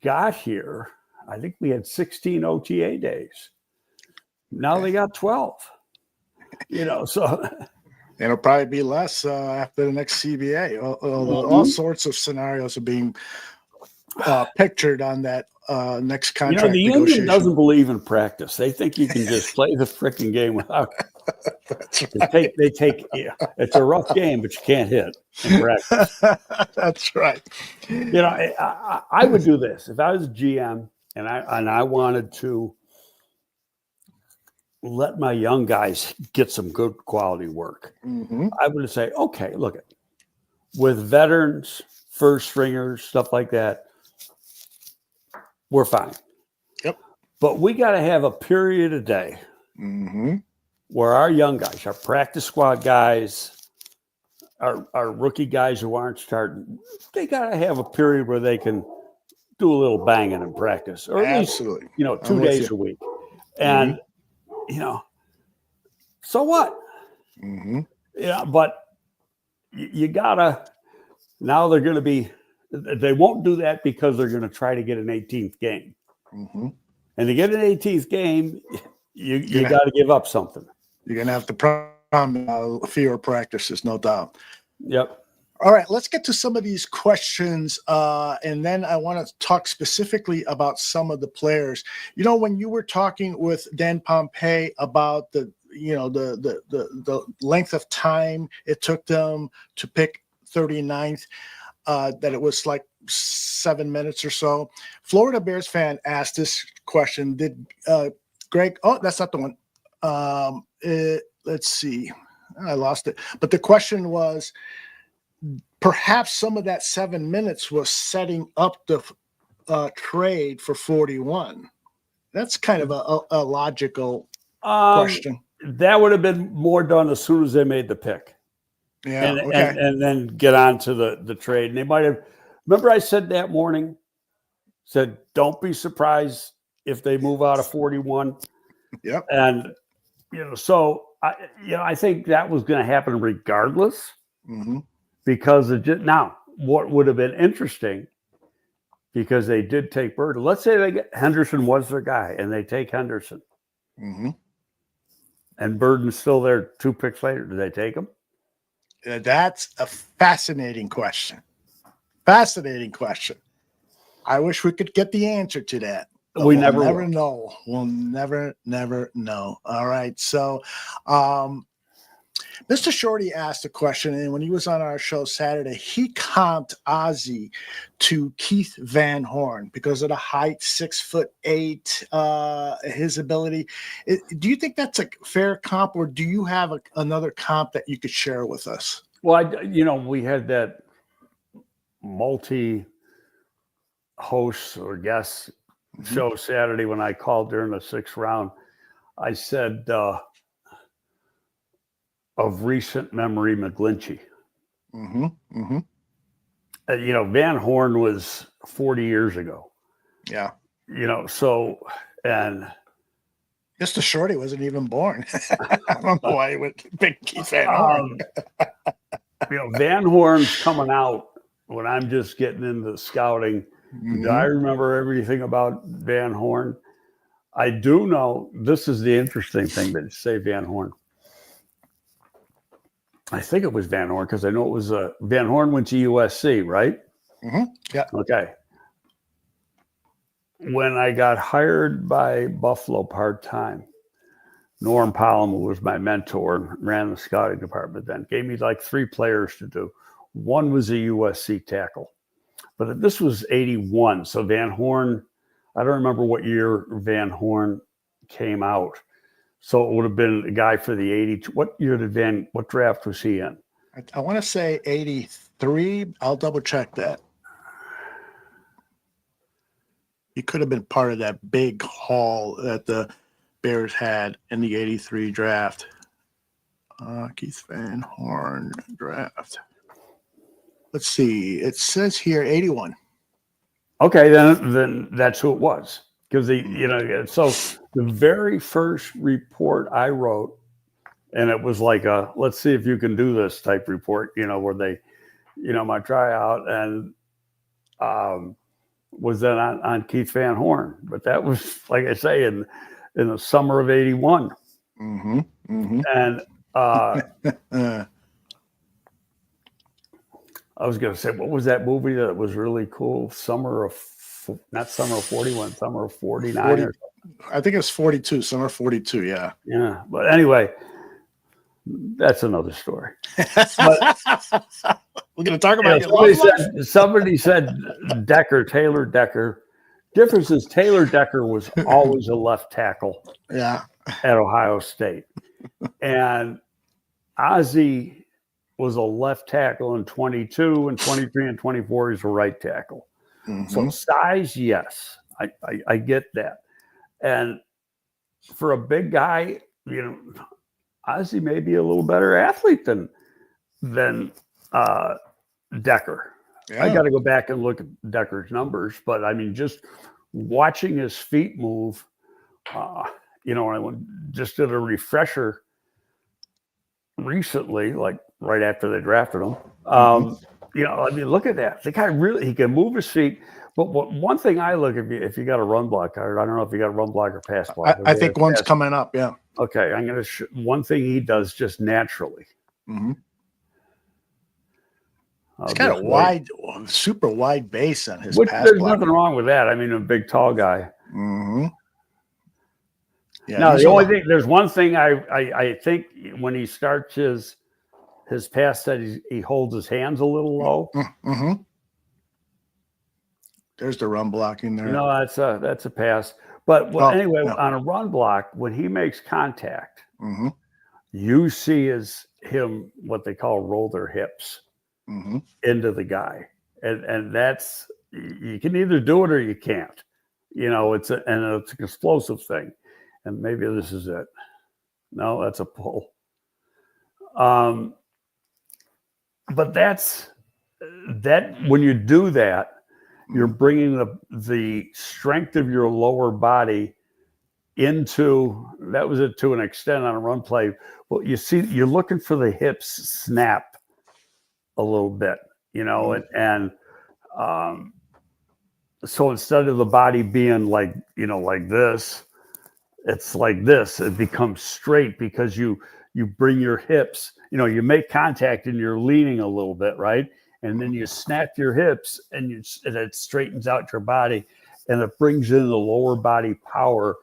got here, I think we had 16 OTA days. Now they got 12. So It'll probably be less after the next CBA. All sorts of scenarios are being pictured on that next contract the negotiation. union doesn't believe in practice. They think you can just play the freaking game without. That's right. They take. It's a rough game, but you can't hit in practice. That's right. I would do this if I was a GM and I wanted to let my young guys get some good quality work. Mhm. I would say, okay, look at with veterans, first stringers, stuff like that, we're fine. Yep. But we got to have a period a day Mhm. where our young guys, our practice squad guys, our rookie guys who aren't starting, they got to have a period where they can do a little banging in practice, or at Absolutely. least, 2 I'm with days you. a week. And, so what? Mhm. But you gotta, now they're going to be, they won't do that because they're going to try to get an 18th game. Mhm. And to get an 18th game, you got to give up something. You're going to have to promise fewer practices, no doubt. Yep. All right, let's get to some of these questions, and then I want to talk specifically about some of the players. When you were talking with Dan Pompei about the length of time it took them to pick 39th, that it was like 7 minutes or so. Florida Bears fan asked this question: did Greg? Oh, that's not the one. Let's see, I lost it. But the question was, perhaps some of that 7 minutes was setting up the trade for 41. That's kind of a logical question. That would have been more done as soon as they made the pick. Yeah. And, Okay. and then get on to the trade. And they might have, remember I said that morning, don't be surprised if they move out of 41. Yep. And, so I think that was going to happen regardless. Mm-hmm. Because now, what would have been interesting, because they did take Burden. Let's say they get Henderson was their guy, and they take Henderson, Mm-hmm. and Burden's still there 2 picks later. Do they take him? That's a fascinating question. Fascinating question. I wish we could get the answer to that. But We we'll never never will. know. We'll never know. All right. So, Mr. Shorty asked a question, and when he was on our show Saturday, he comped Ozzy to Keith Van Horn because of the height, 6'8", his ability. Do you think that's a fair comp, or do you have another comp that you could share with us? Well, we had that multi-hosts or guests show Saturday when I called during the 6th round. I said, of recent memory, McGlinchey. Van Horn was 40 years ago. Yeah. So, and Mr. Shorty wasn't even born. I don't know why he would pick Keith Van Horn. Van Horn's coming out when I'm just getting into scouting. Do I remember everything about Van Horn? I do know, this is the interesting thing that you say Van Horn. I think it was Van Horn because I know it was Van Horn went to USC, right? Yeah. Okay. When I got hired by Buffalo part-time, Norm Powell, who was my mentor and ran the scouting department then, gave me like 3 players to do. One was a USC tackle. But this was 81. So Van Horn, I don't remember what year Van Horn came out. So it would have been a guy for the 82. What draft was he in? I want to say 83. I'll double check that. He could have been part of that big haul that the Bears had in the 83 draft. Keith Van Horn draft. Let's see. It says here 81. Okay, then that's who it was. Because so the very first report I wrote, and it was like a let's see if you can do this type report, where they, my tryout and was then on Keith Van Horn. But that was, like I say, in the summer of 81. And I was going to say, what was that movie that was really cool? Not Summer of 41, Summer of 49. I think it's 42, Summer 42, yeah. Yeah, but anyway, that's another story. We're going to talk about it. Somebody said Taylor Decker. Difference is Taylor Decker was always a left tackle at Ohio State. And Ozzy was a left tackle in 22 and 23 and 24. He's a right tackle. So size, yes, I get that. And for a big guy, Ozzy may be a little better athlete than Decker. Yeah. I got to go back and look at Decker's numbers, but I mean, just watching his feet move, I just did a refresher recently, like right after they drafted him. Look at that. The guy he can move his feet. But one thing I look at, if you got a run block card, I don't know if you got a run block or pass block. I think one's coming up. Yeah. Okay. I'm going to one thing he does just naturally. He's got a super wide base on his pass there's block. nothing wrong with that. I mean, a big, tall guy. Yeah. Now, there's one thing I think when he starts his pass that he holds his hands a little low. There's the run blocking there. That's a pass. But on a run block, when he makes contact, you see him what they call roll their hips into the guy, and that's you can either do it or you can't. It's an explosive thing, and maybe this is it. No, that's a pull. But that's when you do that, you're bringing the strength of your lower body into that was it to an extent on a run play. Well, you see, you're looking for the hips snap a little bit, so instead of the body being like this, it's like this. It becomes straight because you bring your hips, you make contact and you're leaning a little bit, right? and then you snap your hips, and it straightens out your body, and it brings in the lower body power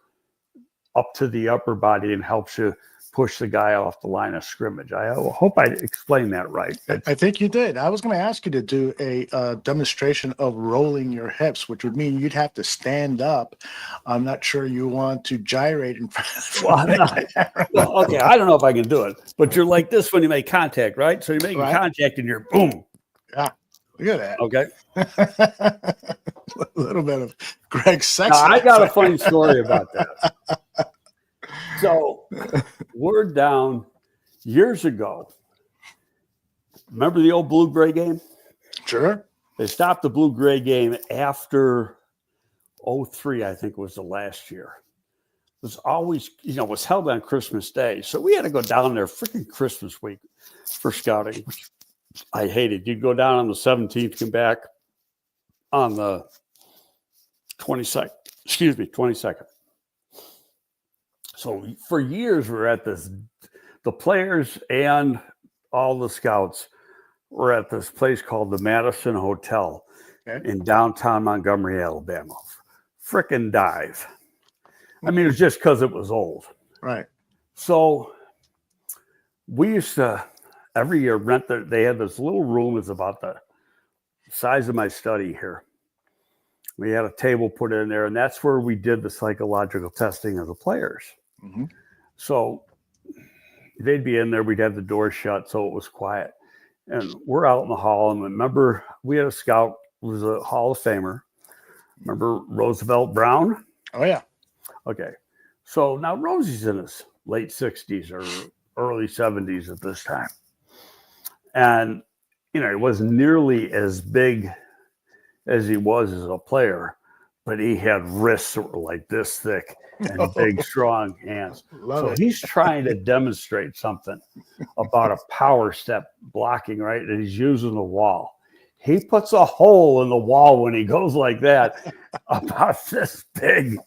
up to the upper body and helps you push the guy off the line of scrimmage. I hope I explained that right. I think you did. I was going to ask you to do a demonstration of rolling your hips, which would mean you'd have to stand up. I'm not sure you want to gyrate in front of well, okay, I don't know if I can do it, but you're like this when you make contact, right? So you're making contact and you're boom. Yeah, look at that. Okay. A little bit of Greg's sex. Now, I got a funny story about that. So we're down years ago. Remember the old blue-gray game? Sure. They stopped the blue-gray game after 2003, I think was the last year. It was always, it was held on Christmas Day. So we had to go down there freaking Christmas week for scouting, which I hated. You'd go down on the 17th, come back on the 22nd. So for years, we're at this, the players and all the scouts were at this place called the Madison Hotel in downtown Montgomery, Alabama. Frickin' dive. I mean, it was just because it was old. Right. So we used to every year rent they had this little room. It's about the size of my study here. We had a table put in there, and that's where we did the psychological testing of the players. Mm-hmm. So they'd be in there. We'd have the door shut, so it was quiet. And we're out in the hall. And remember, we had a scout who was a Hall of Famer. Remember Roosevelt Brown? Oh, yeah. Okay. So now Rosie's in his late 60s or early 70s at this time. And, he wasn't nearly as big as he was as a player, but he had wrists that were like this thick and big, strong hands. He's trying to demonstrate something about a power step blocking, right? And he's using the wall. He puts a hole in the wall when he goes like that, about this big.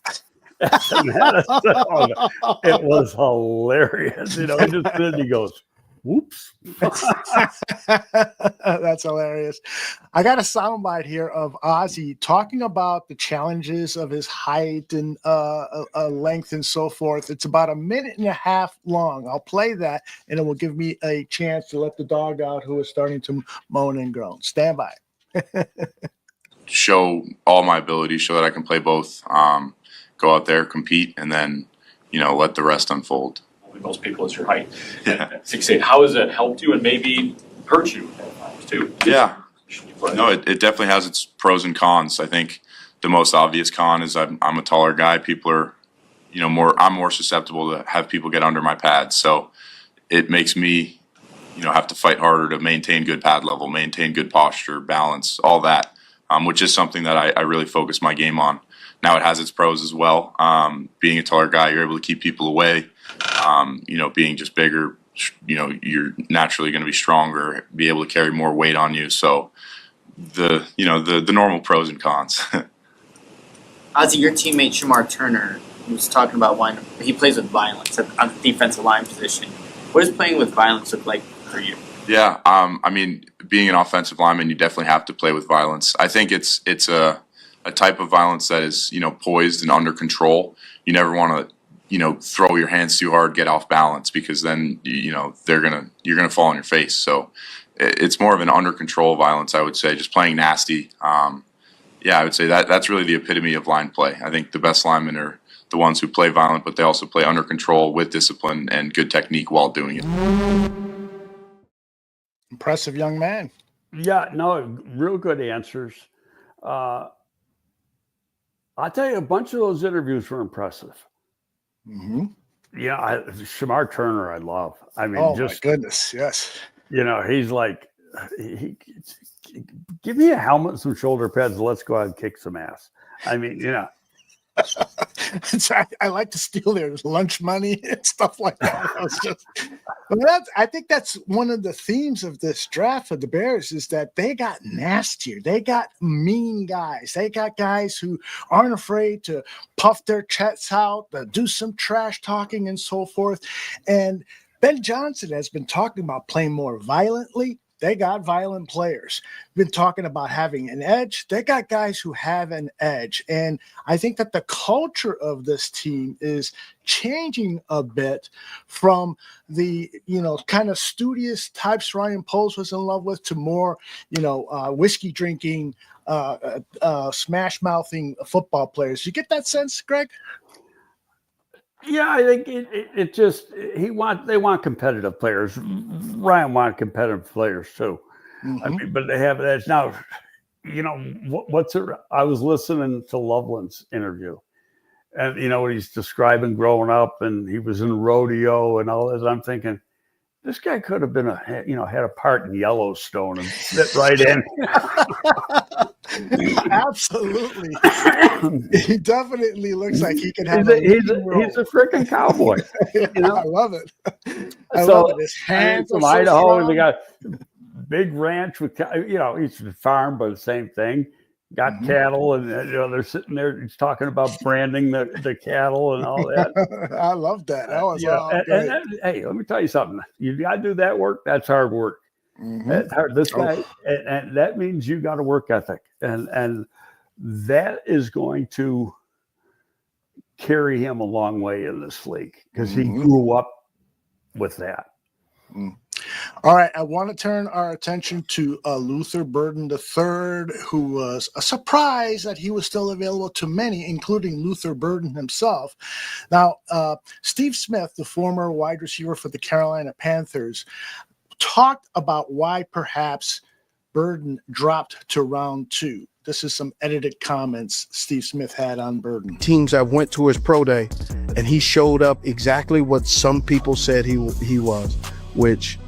It was hilarious. He just did. He goes, "Whoops." That's hilarious. I got a soundbite here of Ozzy talking about the challenges of his height and length and so forth. It's about 1.5 minutes long. I'll play that, and it will give me a chance to let the dog out who is starting to moan and groan. Stand by. Show all my abilities, show that I can play both. Go out there, compete, and then, let the rest unfold. Most people, it's your height. Yeah. 6'8". How has that helped you and maybe hurt you too? Yeah. No, it definitely has its pros and cons. I think the most obvious con is I'm a taller guy. People are, I'm more susceptible to have people get under my pads. So it makes me, have to fight harder to maintain good pad level, maintain good posture, balance, all that, which is something that I really focus my game on. Now it has its pros as well. Being a taller guy, you're able to keep people away. Being just bigger, you're naturally going to be stronger, be able to carry more weight on you. So the normal pros and cons. Ozzy, your teammate Shamar Turner was talking about he plays with violence on the defensive line position. What does playing with violence look like for you? Yeah, being an offensive lineman, you definitely have to play with violence. I think it's a type of violence that is, poised and under control. You never want to, throw your hands too hard, get off balance, because then, you're going to fall on your face. So it's more of an under control violence, I would say, just playing nasty. I would say that's really the epitome of line play. I think the best linemen are the ones who play violent, but they also play under control with discipline and good technique while doing it. Impressive young man. Yeah, no, real good answers. I'll tell you, a bunch of those interviews were impressive. Mm-hmm. Yeah, Shamar Turner, I love. I mean, my goodness, yes. He's like, give me a helmet and some shoulder pads, and let's go out and kick some ass. I mean, I like to steal their lunch money and stuff like that. I think that's one of the themes of this draft of the Bears is that they got nastier. They got mean guys. They got guys who aren't afraid to puff their chests out, do some trash talking and so forth. And Ben Johnson has been talking about playing more violently. they got violent players. Been talking about having an edge. They got guys who have an edge. And I think that the culture of this team is changing a bit from the, kind of studious types Ryan Poles was in love with to more, whiskey drinking, smash mouthing football players. You get that sense, Greg? Yeah, I think it just they want competitive players. Ryan wanted competitive players too. Mm-hmm. I mean, but they have that now. What's it? I was listening to Loveland's interview, and when he's describing growing up, and he was in rodeo and all this. I'm thinking, this guy could have been had a part in Yellowstone and fit right in. Absolutely. He definitely looks like he could have he's a freaking cowboy. I love it. I so, love it. His hands from are so Idaho, strong. they got big ranch with each farm, but the same thing. Got cattle, and they're sitting there. He's talking about branding the cattle and all that. I love that. That was great. Hey, let me tell you something. You got to do that work. That's hard work. Mm-hmm. That's hard. This guy, and that means you got a work ethic, and that is going to carry him a long way in this league because he grew up with that. Mm. All right, I want to turn our attention to Luther Burden III, who was a surprise that he was still available to many, including Luther Burden himself. Now, Steve Smith, the former wide receiver for the Carolina Panthers, talked about why perhaps Burden dropped to round 2. This is some edited comments Steve Smith had on Burden. Teams that went to his pro day, and he showed up exactly what some people said he was, which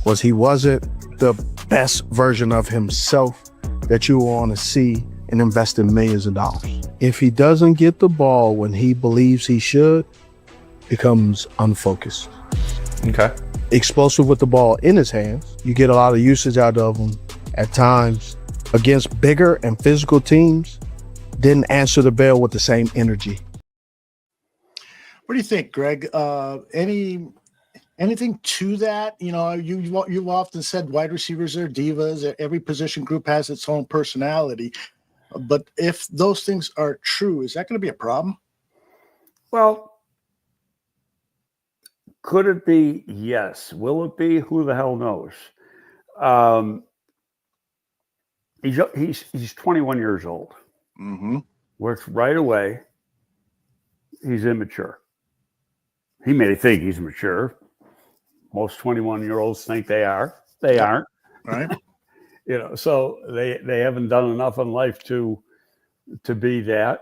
was he wasn't the best version of himself that you want to see and invest in millions of dollars. If he doesn't get the ball when he believes he should, becomes unfocused. Okay. Explosive with the ball in his hands. You get a lot of usage out of him at times. Against bigger and physical teams, didn't answer the bell with the same energy. What do you think, Greg? Anything to that? You've often said wide receivers are divas. Every position group has its own personality. But if those things are true, is that going to be a problem? Well, could it be? Yes. Will it be? Who the hell knows? He's 21 years old. Mm-hmm. Works right away. He's immature. He may think he's mature. Most 21-year-olds think they are. They aren't. Right. So they haven't done enough in life to be that.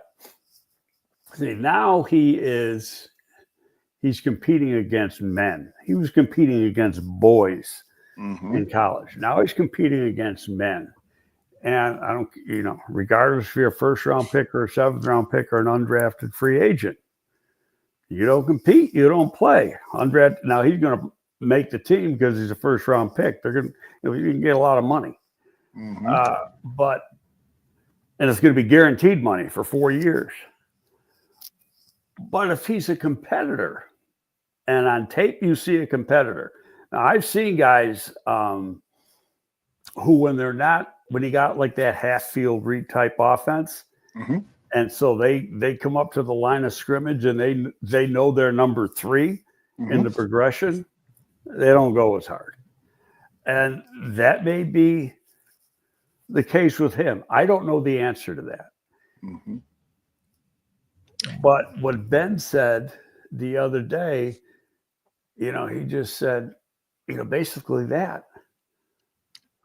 See, now he's competing against men. He was competing against boys in college. Now he's competing against men. And I don't, regardless if you're a first-round pick or a seventh-round pick or an undrafted free agent, you don't compete, you don't play. Undrafted. Now he's going to make the team because he's a first-round pick. They're going to, you can get a lot of money, and it's going to be guaranteed money for 4 years. But if he's a competitor, and on tape you see a competitor. Now I've seen guys who, when he got like that half field read type offense, and so they come up to the line of scrimmage and they know they're number 3 in the progression, they don't go as hard. And that may be the case with him. I don't know the answer to that. But what Ben said the other day, he just said, basically that.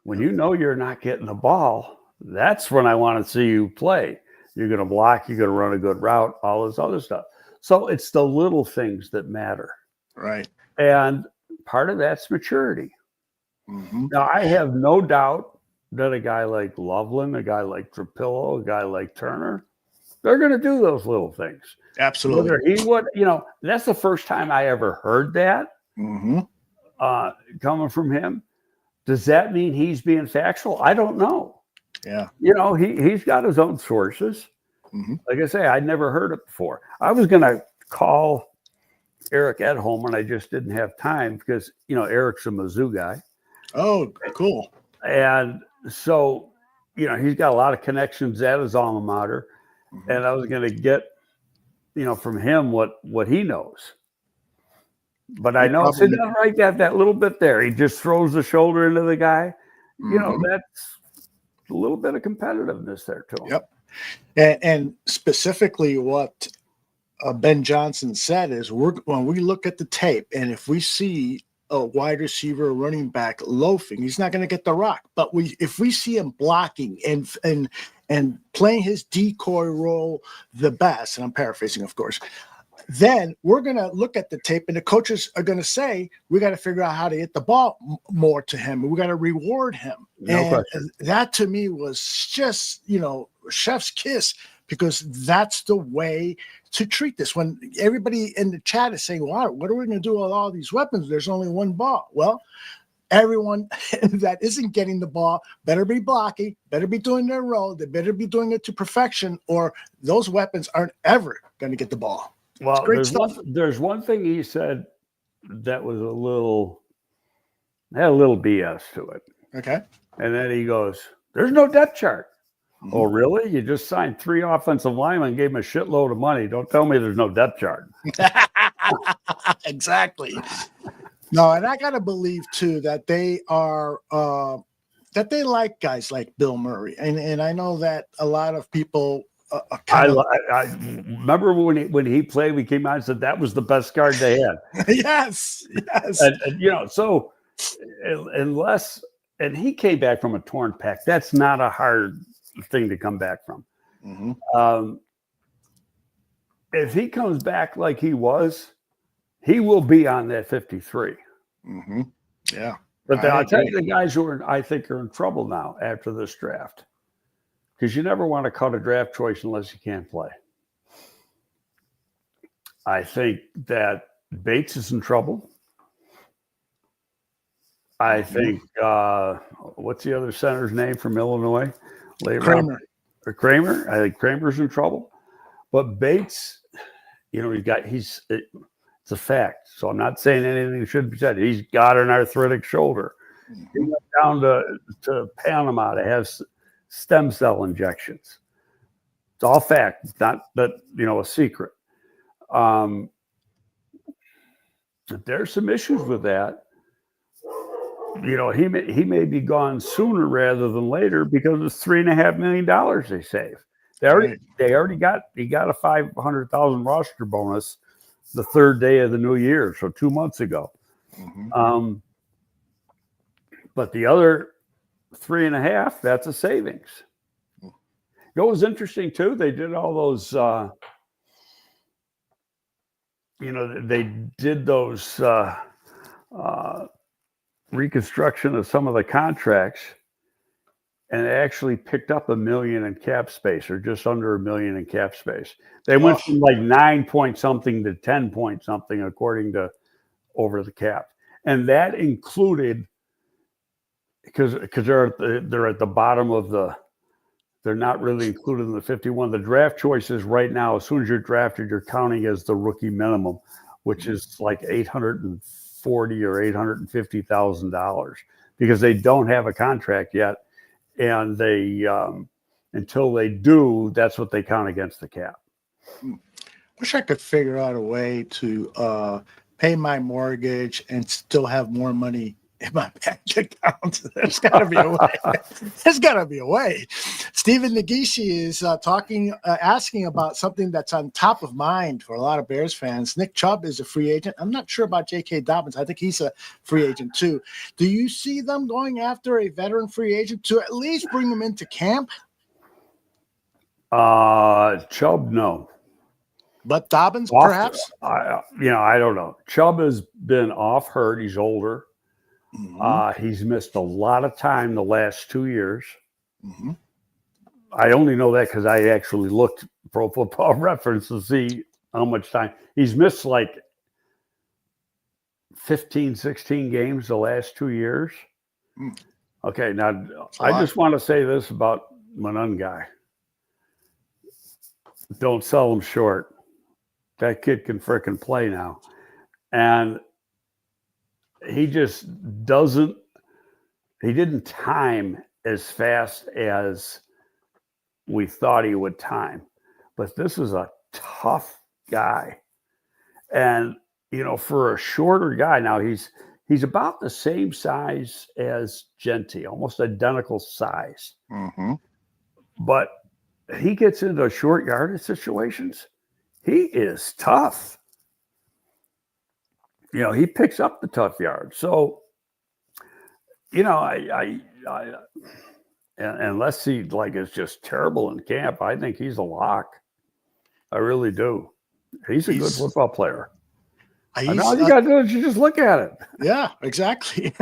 When you're not getting the ball, that's when I want to see you play. You're going to block, you're going to run a good route, all this other stuff. So it's the little things that matter. Right. And part of that's maturity. Now, I have no doubt that a guy like Loveland, a guy like Trapillo, a guy like Turner, they're going to do those little things. Absolutely. Whether he would, that's the first time I ever heard that coming from him. Does that mean he's being factual? I don't know. Yeah. He's got his own sources. Like I say, I'd never heard it before. I was going to call Eric Edholm and I just didn't have time because, Eric's a Mizzou guy. Oh, cool. And so, he's got a lot of connections at his alma mater. And I was going to get, from him what he knows. But I know, sit down right at that little bit there. He just throws the shoulder into the guy. That's a little bit of competitiveness there to him. Yep. And specifically what Ben Johnson said is when we look at the tape and if we see a wide receiver, running back loafing, he's not going to get the rock. But if we see him blocking and playing his decoy role the best, and I'm paraphrasing, of course, then we're going to look at the tape and the coaches are going to say, we got to figure out how to get the ball more to him. We got to reward him. And that to me was just, chef's kiss, because that's the way to treat this. When everybody in the chat is saying, wow, what are we going to do with all these weapons? There's only one ball. Well, everyone that isn't getting the ball better be blocking, better be doing their role. They better be doing it to perfection, or those weapons aren't ever going to get the ball. Well, there's one thing he said that was had a little BS to it. Okay. And then he goes, there's no depth chart. Oh, really? You just signed 3 offensive linemen and gave them a shitload of money. Don't tell me there's no depth chart. Exactly. No, and I got to believe, too, that they are that they like guys like Bill Murray. And I know that a lot of people I remember when he played, we came out and said that was the best guard they had. Yes. And so unless – and he came back from a torn pec. That's not a hard thing to come back from. If he comes back like he was, he will be on that 53. Yeah. But I'll tell you the guys who I think are in trouble now after this draft, because you never want to cut a draft choice unless you can't play. I think that Bates is in trouble. I think, what's the other center's name from Illinois? Kramer. Kramer. I think Kramer's in trouble. But Bates, it's a fact. So I'm not saying anything should be said. He's got an arthritic shoulder. He went down to Panama to have stem cell injections. It's all fact. It's not a secret. There's some issues with that. He may be gone sooner rather than later because it's $3.5 million they saved. He got a $500,000 roster bonus the third day of the new year, so 2 months ago. But the other 3.5, that's a savings. It was interesting too. They did all those. They did those. Reconstruction of some of the contracts, and they actually picked up $1 million in cap space, or just under $1 million in cap space. They went from like 9 point something to 10 point something, according to over the cap, and that included because they're at the bottom of they're not really included in the 51. The draft choices right now, as soon as you're drafted, you're counting as the rookie minimum, which is like $840,000 or $850,000, because they don't have a contract yet, and they until they do, that's what they count against the cap. Wish I could figure out a way to pay my mortgage and still have more money in my bank account. There's got to be a way. There's got to be a way. Stephen Nagishi is asking about something that's on top of mind for a lot of Bears fans. Nick Chubb is a free agent. I'm not sure about J.K. Dobbins. I think he's a free agent too. Do you see them going after a veteran free agent to at least bring him into camp? Chubb, no. But Dobbins, perhaps? I don't know. Chubb has been off hurt. He's older. He's missed a lot of time the last 2 years. I only know that because I actually looked Pro Football Reference to see how much time. He's missed like 15, 16 games the last 2 years. Okay, now I just want to say this about Monungai. Don't sell him short. That kid can frickin' play now. And he just doesn't he didn't time as fast as we thought he would time. But this is a tough guy. And, for a shorter guy, now he's about the same size as Genty, almost identical size. Mm-hmm. But he gets into short yardage situations. He is tough. He picks up the tough yards. So, I unless he is just terrible in camp, I think he's a lock. I really do. He's a good football player. And all you got to do is you just look at it. Yeah, exactly.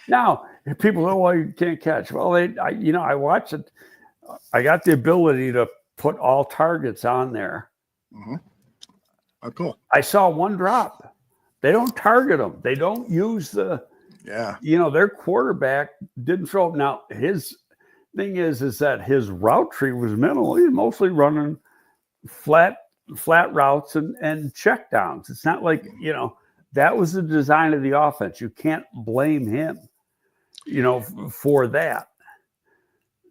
Now, people know why you can't catch. Well, I watched it. I got the ability to put all targets on there. Mm-hmm. Oh, cool. I saw one drop. They don't target them. They don't use their quarterback didn't throw him. Now, his thing is that his route tree was minimal. He's mostly running flat routes and check downs. It's not like, that was the design of the offense. You can't blame him, for that.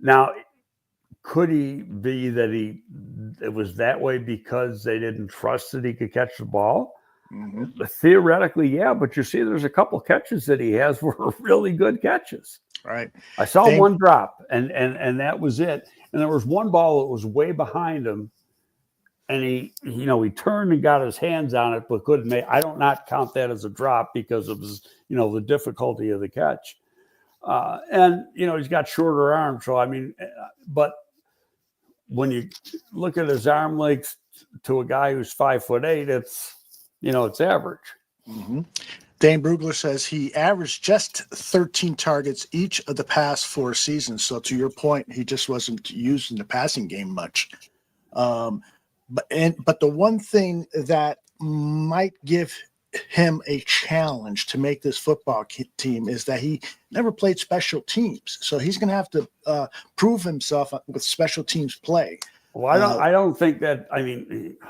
Now, could he be that it was that way because they didn't trust that he could catch the ball? Mm-hmm. Theoretically, yeah, but you see there's a couple catches that he has were really good catches. Right. I saw one drop and that was it. And there was one ball that was way behind him. And he turned and got his hands on it, but couldn't make. I don't not count that as a drop because of his, the difficulty of the catch. And he's got shorter arms, so but when you look at his arm length to a guy who's 5'8", it's average. Mm-hmm. Dane Brugler says he averaged just 13 targets each of the past 4 seasons. So to your point, he just wasn't used in the passing game much. But the one thing that might give him a challenge to make this football team is that he never played special teams. So he's going to have to prove himself with special teams play. Well, I don't think that.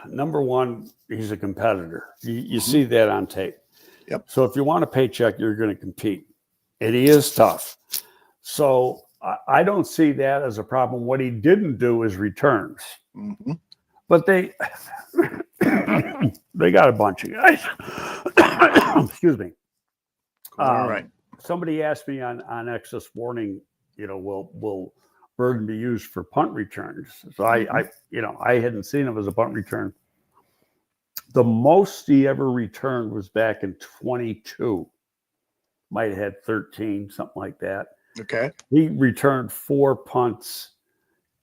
Number one, he's a competitor. You see that on tape. Yep. So if you want a paycheck, you're going to compete. And he is tough. So I don't see that as a problem. What he didn't do is returns. Mm-hmm. But they got a bunch of guys. Excuse me. All right. Somebody asked me on X this morning, will Burden be used for punt returns? So I hadn't seen him as a punt return. The most he ever returned was back in 22. Might have had 13, something like that. Okay. He returned 4 punts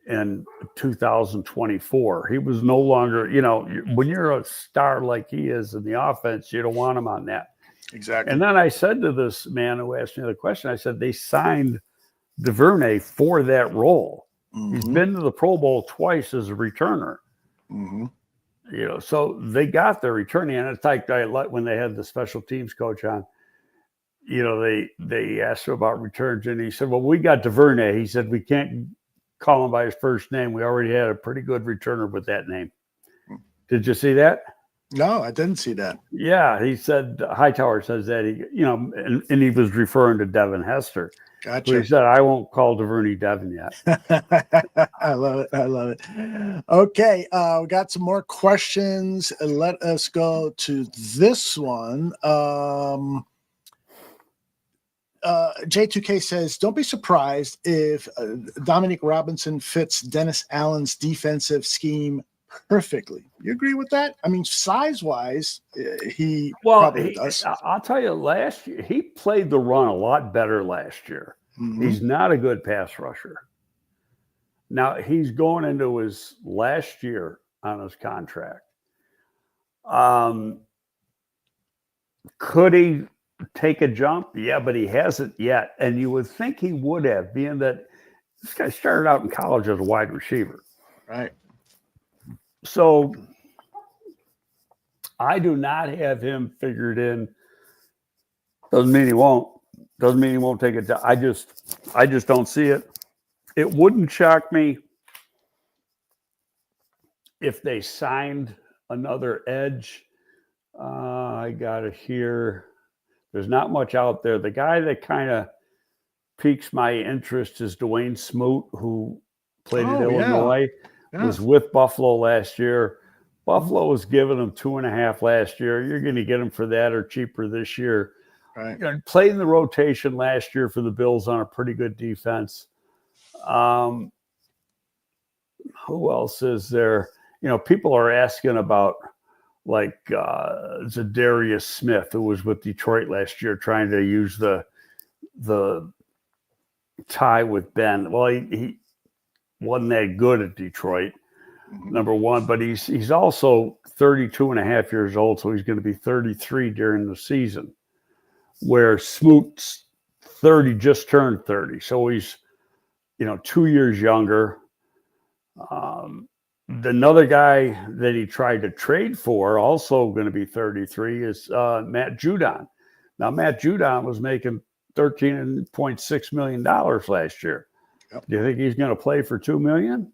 in 2024. He was no longer, when you're a star like he is in the offense, you don't want him on that. Exactly. And then I said to this man who asked me the question, I said, they signed DuVernay for that role. Mm-hmm. He's been to the Pro Bowl twice as a returner. Mm-hmm. So they got their returning. And it's like when they had the special teams coach on, they asked him about returns. And he said, well, we got DuVernay. He said, we can't call him by his first name. We already had a pretty good returner with that name. Did you see that? No, I didn't see that. Yeah, he said Hightower says that and he was referring to Devin Hester. Gotcha. So he said, I won't call DuVernay Devin yet. I love it. Okay, we got some more questions. Let us go to this one. J2K says, don't be surprised if Dominic Robinson fits Dennis Allen's defensive scheme perfectly. You agree with that? Size-wise, he probably does. I'll tell you, last year, he played the run a lot better last year. Mm-hmm. He's not a good pass rusher. Now, he's going into his last year on his contract. Could he take a jump? Yeah, but he hasn't yet. And you would think he would have, being that this guy started out in college as a wide receiver. Right. So I do not have him figured in. Doesn't mean he won't. Doesn't mean he won't take it. I just don't see it. It wouldn't shock me if they signed another edge. I got it here. There's not much out there. The guy that kind of piques my interest is Dwayne Smoot, who played at Illinois, was with Buffalo last year. Buffalo was giving him 2.5 last year. You're going to get him for that or cheaper this year. Right. You know, played in the rotation last year for the Bills on a pretty good defense. Who else is there? You know, people are asking about like Zadarius Smith, who was with Detroit last year, trying to use the tie with Ben. Well, he wasn't that good at Detroit, number one, but he's also 32 and a half years old, so he's going to be 33 during the season, where Smoot's 30, just turned 30. So he's, 2 years younger. Another guy that he tried to trade for, also going to be 33, is Matt Judon. Now, Matt Judon was making $13.6 million last year. Yep. Do you think he's going to play for $2 million?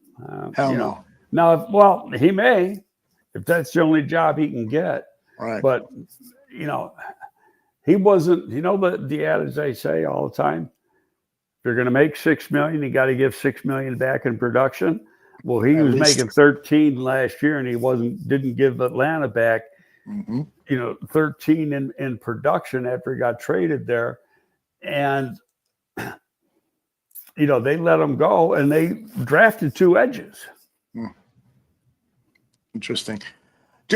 Hell no. Now, well, he may, if that's the only job he can get. Right. But, he wasn't, the adage they say all the time, if you're going to make $6 million, you got to give $6 million back in production. Well, he was making 13 last year, and he didn't give Atlanta back, 13 in production after he got traded there. And, they let him go, and they drafted 2 edges. Interesting.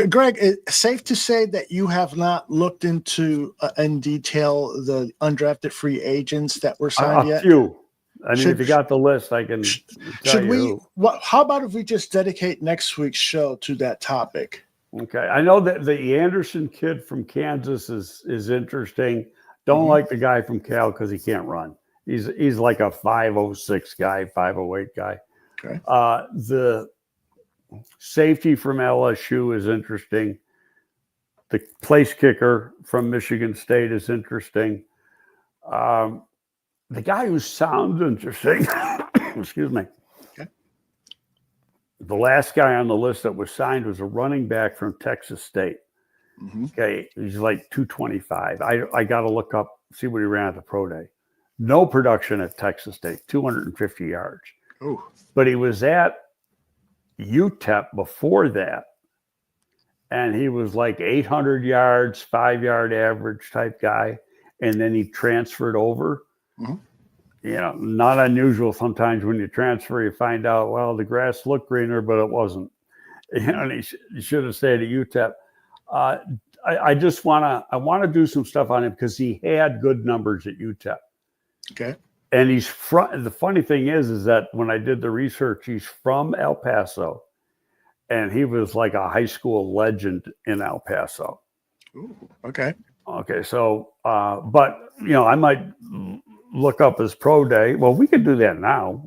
Greg, it's safe to say that you have not looked into in detail the undrafted free agents that were signed yet? A few. I mean, if you got the list, I can tell you. How about if we just dedicate next week's show to that topic? Okay. I know that the Anderson kid from Kansas is interesting. Don't like the guy from Cal because he can't run. He's like a 5'06" guy, 5'08" guy. Okay. The safety from LSU is interesting. The place kicker from Michigan State is interesting. The guy who sounds interesting, excuse me. Okay. The last guy on the list that was signed was a running back from Texas State. Okay, he's like 225. I got to look up, see what he ran at the pro day. No production at Texas State, 250 yards. Ooh. But he was at UTEP before that, and he was like 800 yards, 5-yard average type guy, and then he transferred over. Not unusual sometimes when you transfer, you find out, well, the grass looked greener, but it wasn't. And he should have stayed at UTEP. I just want to do some stuff on him because he had good numbers at UTEP. Okay. And the funny thing is that when I did the research, he's from El Paso, and he was like a high school legend in El Paso. Ooh, okay. Okay. So, but I might look up his pro day. Well, we could do that now.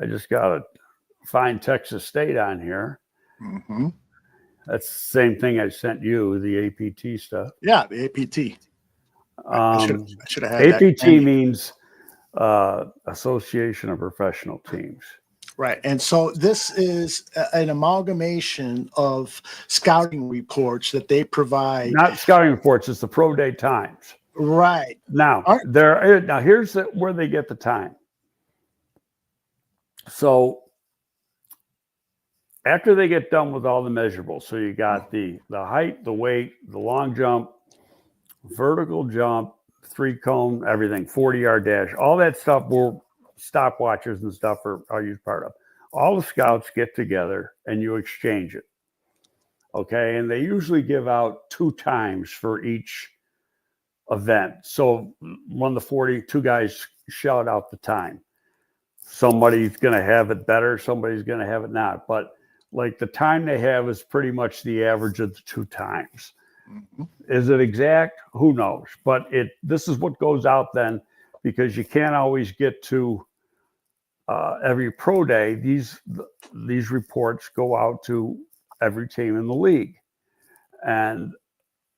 I just got to find Texas State on here. That's the same thing I sent you, the APT stuff. Yeah, the APT. I should have had APT that. means Association of Professional Teams. Right. And so this is an amalgamation of scouting reports that they provide. Not scouting reports, it's the Pro Day Times. Right. Now, here's where they get the time. So after they get done with all the measurables, so you got the height, the weight, the long jump, vertical jump, 3-cone, everything, 40-yard dash, all that stuff will stopwatches and stuff are used part of. All the scouts get together and you exchange it. Okay. And they usually give out 2 times for each event. So one of the 42 guys shout out the time. Somebody's going to have it better. Somebody's going to have it not. But like the time they have is pretty much the average of the 2 times. Is it exact? Who knows? But this is what goes out then, because you can't always get to every pro day. These reports go out to every team in the league, and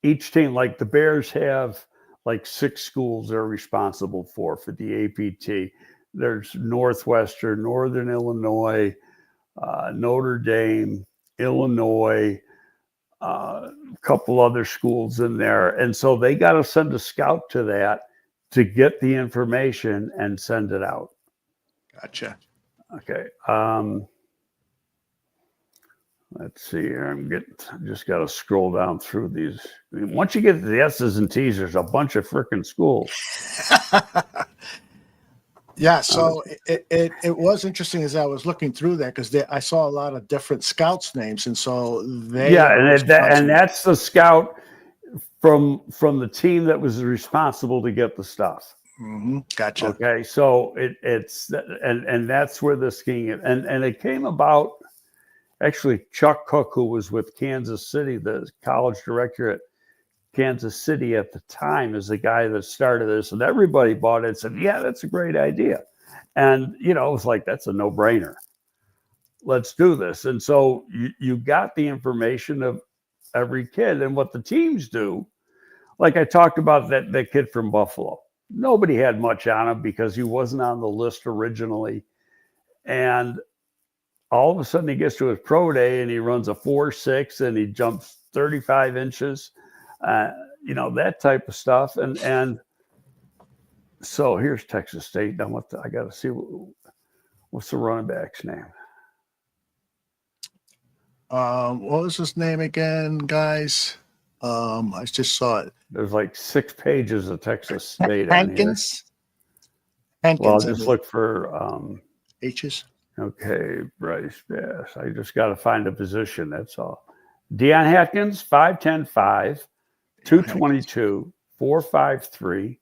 each team, like the Bears have like 6 schools they're responsible for the APT. There's Northwestern, Northern Illinois, Notre Dame, Illinois, a couple other schools in there. And so they got to send a scout to that to get the information and send it out. Gotcha. Okay. Let's see here. Just got to scroll down through these. I mean, once you get to the S's and T's, there's a bunch of freaking schools. Yeah, so it was interesting as I was looking through that because I saw a lot of different scouts' names, and so and that's the scout from the team that was responsible to get the stuff. Mm-hmm. Gotcha. Okay, so it's that's where the skiing and it came about. Actually, Chuck Cook, who was with Kansas City, the college director at Kansas City at the time, is the guy that started this, and everybody bought it and said, yeah, that's a great idea. And, it was like, that's a no-brainer. Let's do this. And so you got the information of every kid and what the teams do. Like I talked about that kid from Buffalo. Nobody had much on him because he wasn't on the list originally. And all of a sudden he gets to his pro day and he runs a 4.6 and he jumps 35 inches, that type of stuff. And so here's Texas State. Now I got to see what's the running back's name. What was his name again, guys? I just saw it. There's like 6 pages of Texas State. Hankins. Well, I'll just look for H's. Okay, Bryce Bass. I just got to find a position. That's all. Deion Hatkins, 5'10", 222, 4.53,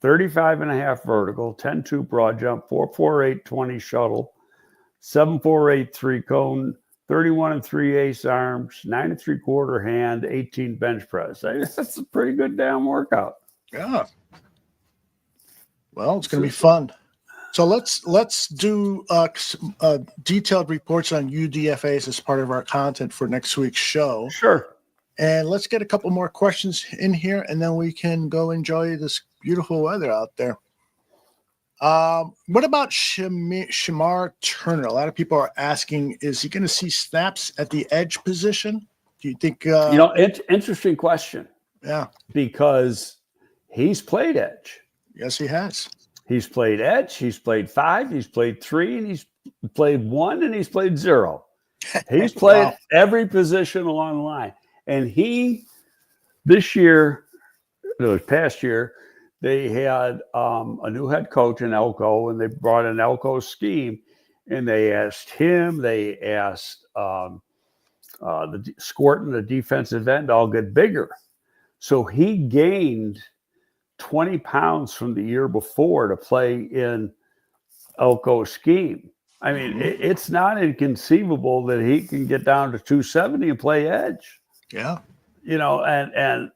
35.5 vertical, 10.2 broad jump, 4.48 20 shuttle, 7.48 3 cone, 31 3 ace arms, 9 3/4 hand, 18 bench press. That's a pretty good damn workout. Yeah. Well, it's going to be fun. So let's do detailed reports on UDFAs as part of our content for next week's show. Sure. And let's get a couple more questions in here, and then we can go enjoy this beautiful weather out there. What about Shamar Turner? A lot of people are asking, is he going to see snaps at the edge position? Do you think? Interesting question. Yeah. Because he's played edge. Yes, he has. He's played edge. He's played 5. He's played 3, and he's played 1, and he's played 0. He's played every position along the line. And this past year, they had a new head coach in Elko, and they brought an Elko scheme, and they asked him, they asked the Squirt and the defensive end all get bigger. So he gained 20 pounds from the year before to play in Elko scheme. I mean, it's not inconceivable that he can get down to 270 and play edge. Yeah. And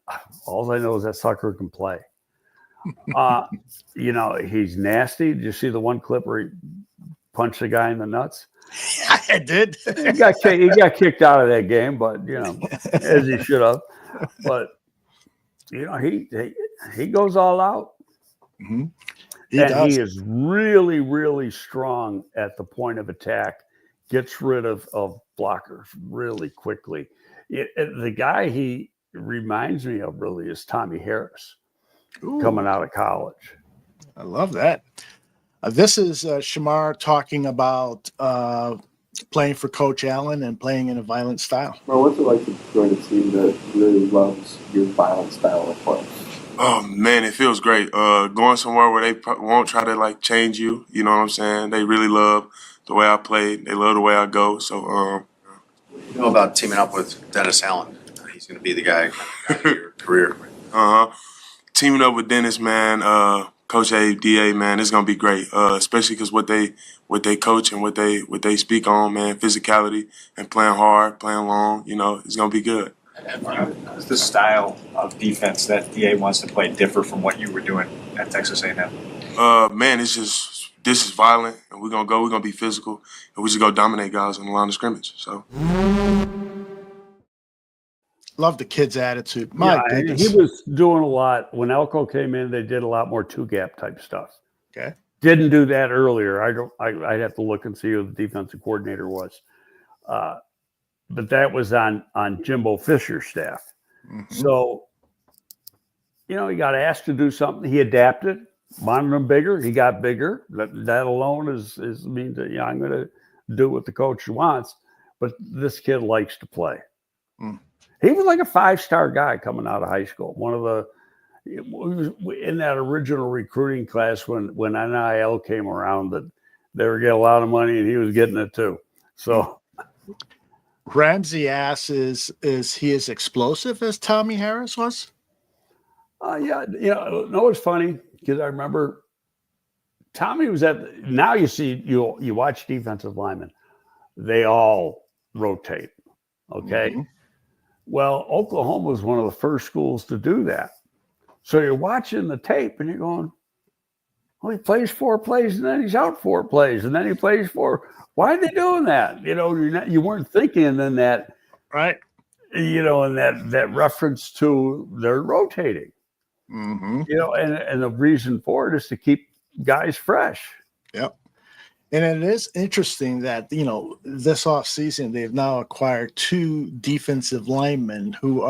all I know is that sucker can play. He's nasty. Did you see the one clip where he punched the guy in the nuts? Yeah, I did. He got kicked out of that game, but as he should have. But he goes all out. Mm-hmm. He is really, really strong at the point of attack. Gets rid of blockers really quickly. The guy he reminds me of really is Tommy Harris. Ooh. Coming out of college. I love that. This is Shamar talking about playing for Coach Allen and playing in a violent style. Well, what's it like to join a team that really loves your violent style of play? Oh, man, it feels great. Going somewhere where they won't try to, change you. You know what I'm saying? They really love the way I play. They love the way I go. So, What do you know about teaming up with Dennis Allen? He's going to be the guy out of your career. Teaming up with Dennis, man, Coach A, DA, man, it's going to be great, especially because what they coach and what they speak on, man, physicality and playing hard, playing long, it's going to be good. Does the style of defense that DA wants to play differ from what you were doing at Texas A&M? Man, this is violent, and we're going to be physical, and we just go dominate guys on the line of scrimmage. So. Love the kid's attitude. My goodness. He was doing a lot. When Elko came in, they did a lot more two-gap type stuff. Okay. Didn't do that earlier. I'd have to look and see who the defensive coordinator was. but that was on Jimbo Fisher's staff. Mm-hmm. So, he got asked to do something. He adapted, wanted him bigger. He got bigger. That alone is means that, I'm going to do what the coach wants. But this kid likes to play. Mm. He was like a 5-star guy coming out of high school. One of the, in that original recruiting class when NIL came around, that they were getting a lot of money and he was getting it too. So Ramsey asks, is he as explosive as Tommy Harris was? Yeah, it's funny because I remember Tommy was now you watch defensive linemen, they all rotate. Okay. Mm-hmm. Well, Oklahoma was one of the first schools to do that. So you're watching the tape and you're going, well, he plays 4 plays and then he's out 4 plays and then he plays 4. Why are they doing that? You weren't thinking in that, right? In that reference to they're rotating. Mm-hmm. And the reason for it is to keep guys fresh. Yep. And it is interesting that, this offseason, they've now acquired 2 defensive linemen who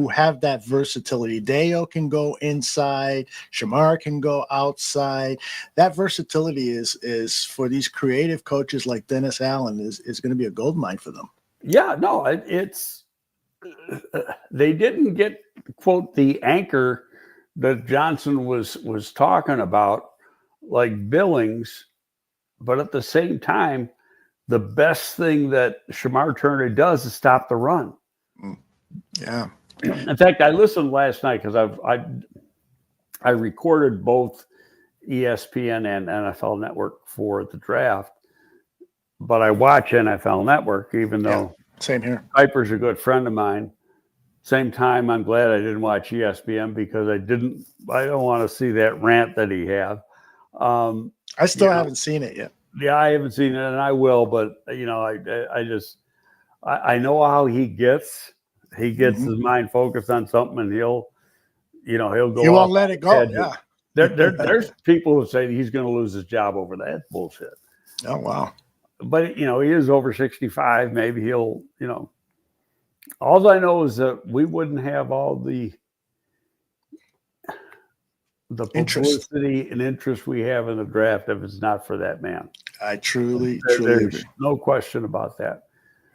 have that versatility. Deo can go inside, Shamar can go outside. That versatility is for these creative coaches like Dennis Allen is going to be a goldmine for them. Yeah, no, it's they didn't get, quote, the anchor that Johnson was talking about, like Billings. But at the same time, the best thing that Shamar Turner does is stop the run. Yeah. In fact, I listened last night because I recorded both ESPN and NFL Network for the draft, but I watch NFL Network even though same here. Piper's a good friend of mine. Same time, I'm glad I didn't watch ESPN because I don't want to see that rant that he had. I still haven't seen it yet. Yeah, I haven't seen it, and I will. But I know how he gets. He gets his mind focused on something, and he'll go. He won't let it go. Yeah. There's people who say he's going to lose his job over that bullshit. Oh wow. But he is over 65. Maybe he'll. All I know is that we wouldn't have all the publicity and interest we have in the draft if it's not for that man. I truly There's agree. no question about that.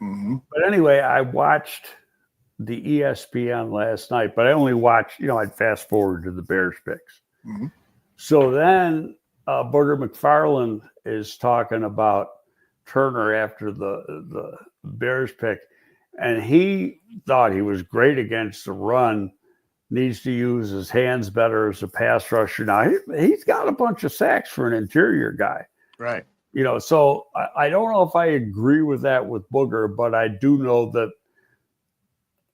Mm-hmm. But anyway, I watched the ESPN last night, but I only watched, I'd fast forward to the Bears picks. Mm-hmm. So then Booger McFarland is talking about Turner after the Bears pick, and he thought he was great against the run, needs to use his hands better as a pass rusher. Now, he's got a bunch of sacks for an interior guy. Right. So I don't know if I agree with that with Booger, but I do know that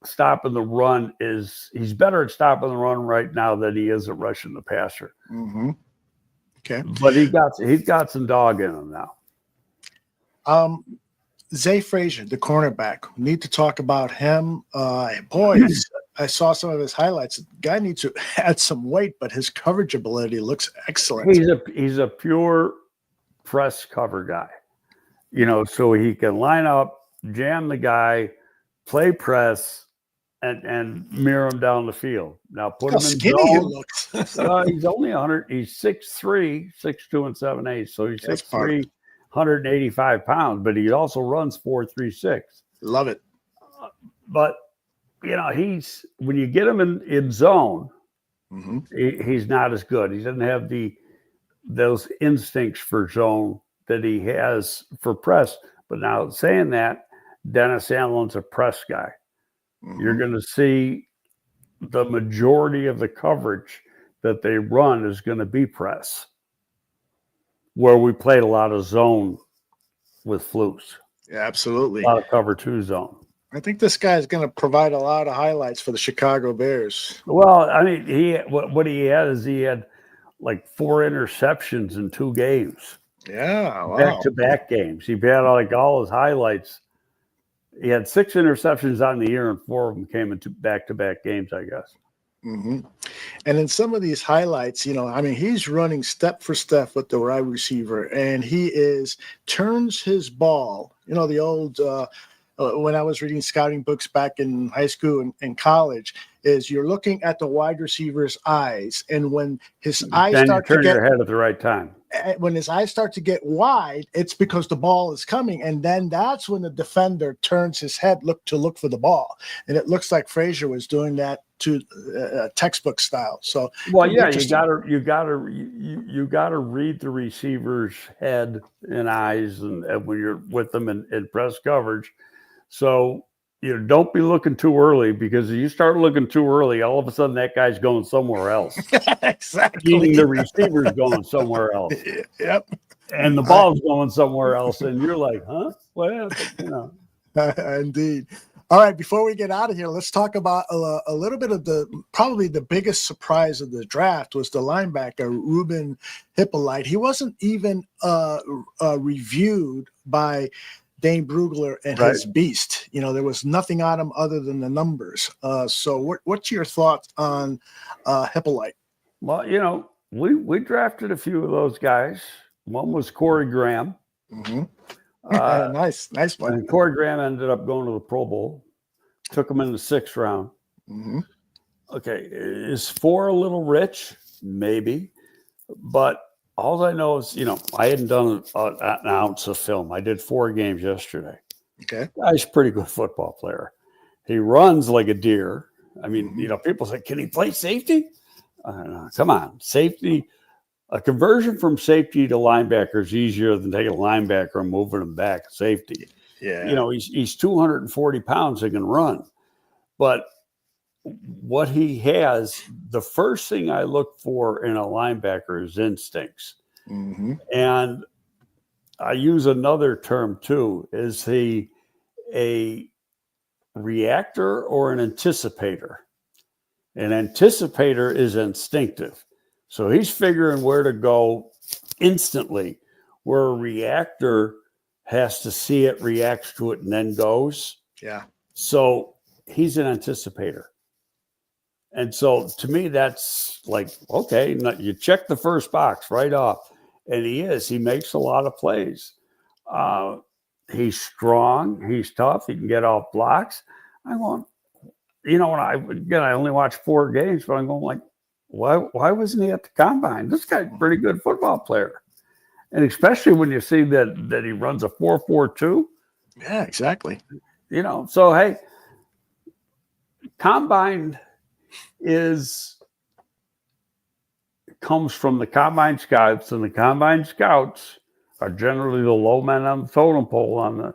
stopping the run he's better at stopping the run right now than he is at rushing the passer. Mm-hmm. Okay. But he's got some dog in him now. Zay Frazier, the cornerback. We need to talk about him. Boys, I saw some of his highlights. The guy needs to add some weight, but his coverage ability looks excellent. He's a pure press cover guy. So he can line up, jam the guy, play press, and mirror him down the field. Now put him in skinny he zone. looks. He's only 100. He's 6'3", 6'2", and 7'8". So he's 6'3", 185 pounds, but he also runs 4.36. Love it. But he's when you get him in zone, mm-hmm. he's not as good. He doesn't have those instincts for zone that he has for press. But now saying that, Dennis Allen's a press guy. Mm-hmm. You're going to see the majority of the coverage that they run is going to be press, where we played a lot of zone with Flus. Yeah, absolutely. A lot of cover 2 zone. I think this guy is going to provide a lot of highlights for the Chicago Bears. Well, I mean, what he had like 4 interceptions in 2 games. Yeah, wow. Back-to-back games. He had like all his highlights. He had 6 interceptions on the year, and 4 of them came into back-to-back games, I guess. Mm-hmm. And in some of these highlights, he's running step for step with the wide receiver, and he turns his ball. The old when I was reading scouting books back in high school and college, is you're looking at the wide receiver's eyes, and when his eyes Then you start to turn get your head at the right time. when his eyes start to get wide, it's because the ball is coming, and then that's when the defender turns his head to look for the ball, and it looks like Frazier was doing that to textbook style. So, well, yeah, you gotta read the receiver's head and eyes, and when you're with them in press coverage. So, don't be looking too early, because if you start looking too early, all of a sudden that guy's going somewhere else. Exactly. Meaning the receiver's going somewhere else. Yep. And the ball's going somewhere else, and you're like, huh? Well, Indeed. All right, before we get out of here, let's talk about a little bit of probably the biggest surprise of the draft was the linebacker, Ruben Hippolyte. He wasn't even reviewed by Dane Brugler and his beast. There was nothing on him other than the numbers. So what's your thoughts on Hippolyte? Well, we drafted a few of those guys. One was Corey Graham. Mm-hmm. Nice one. And Corey Graham ended up going to the Pro Bowl. Took him in the 6th round. Mm-hmm. Okay, is 4 a little rich? Maybe. But all I know is, I hadn't done an ounce of film. I did 4 games yesterday. Okay. Guy's a pretty good football player. He runs like a deer. I mean, people say, can he play safety? Come on. Safety. A conversion from safety to linebacker is easier than taking a linebacker and moving him back to safety. Yeah. He's 240 pounds and can run. But what he has, the first thing I look for in a linebacker is instincts. Mm-hmm. And I use another term too. Is he a reactor or an anticipator? An anticipator is instinctive. So he's figuring where to go instantly, where a reactor has to see it, reacts to it, and then goes. Yeah. So he's an anticipator. And so to me, that's like, okay, you check the first box right off. And he is. He makes a lot of plays. He's strong. He's tough. He can get off blocks. I only watched 4 games, but I'm going like, why wasn't he at the combine? This guy's a pretty good football player. And especially when you see that he runs a 4.42. Yeah, exactly. So, hey, combine comes from the combine scouts, and the combine scouts are generally the low men on the totem pole on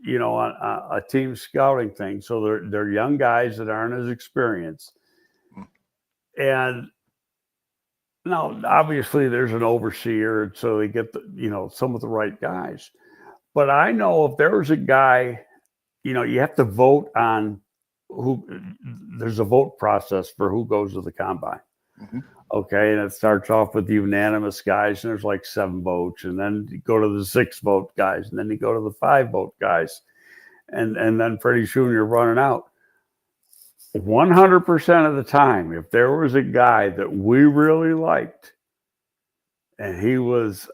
a team scouting thing. So they're young guys that aren't as experienced. And now, obviously, there's an overseer, so they get some of the right guys. But I know if there was a guy, you have to vote on who. There's a vote process for who goes to the combine. Mm-hmm. Okay, and it starts off with the unanimous guys, and there's like 7 votes, and then you go to the 6 vote guys, and then you go to the 5 vote guys, and then pretty soon you're running out. 100% of the time, if there was a guy that we really liked and he was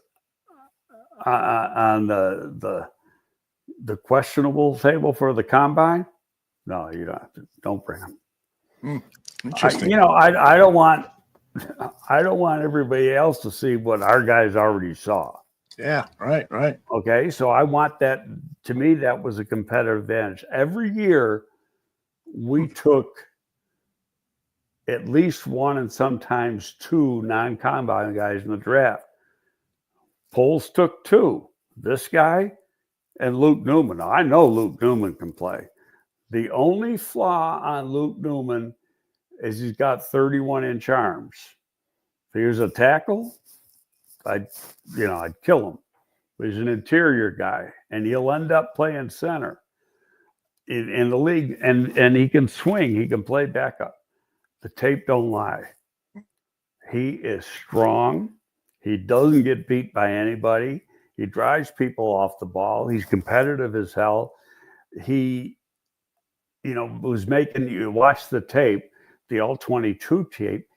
on the questionable table for the combine, no, you don't bring him. Interesting. I don't want everybody else to see what our guys already saw. Yeah, right. Okay, so I want that. To me, that was a competitive advantage. Every year, we took at least 1 and sometimes 2 non-combine guys in the draft. Poles took 2. This guy and Luke Newman. Now, I know Luke Newman can play. The only flaw on Luke Newman is he's got 31-inch arms. If he was a tackle, I'd kill him. But he's an interior guy, and he'll end up playing center in the league, and he can swing. He can play backup. The tape don't lie. He is strong. He doesn't get beat by anybody. He drives people off the ball. He's competitive as hell. He, was making you watch the tape, the all-22 tape,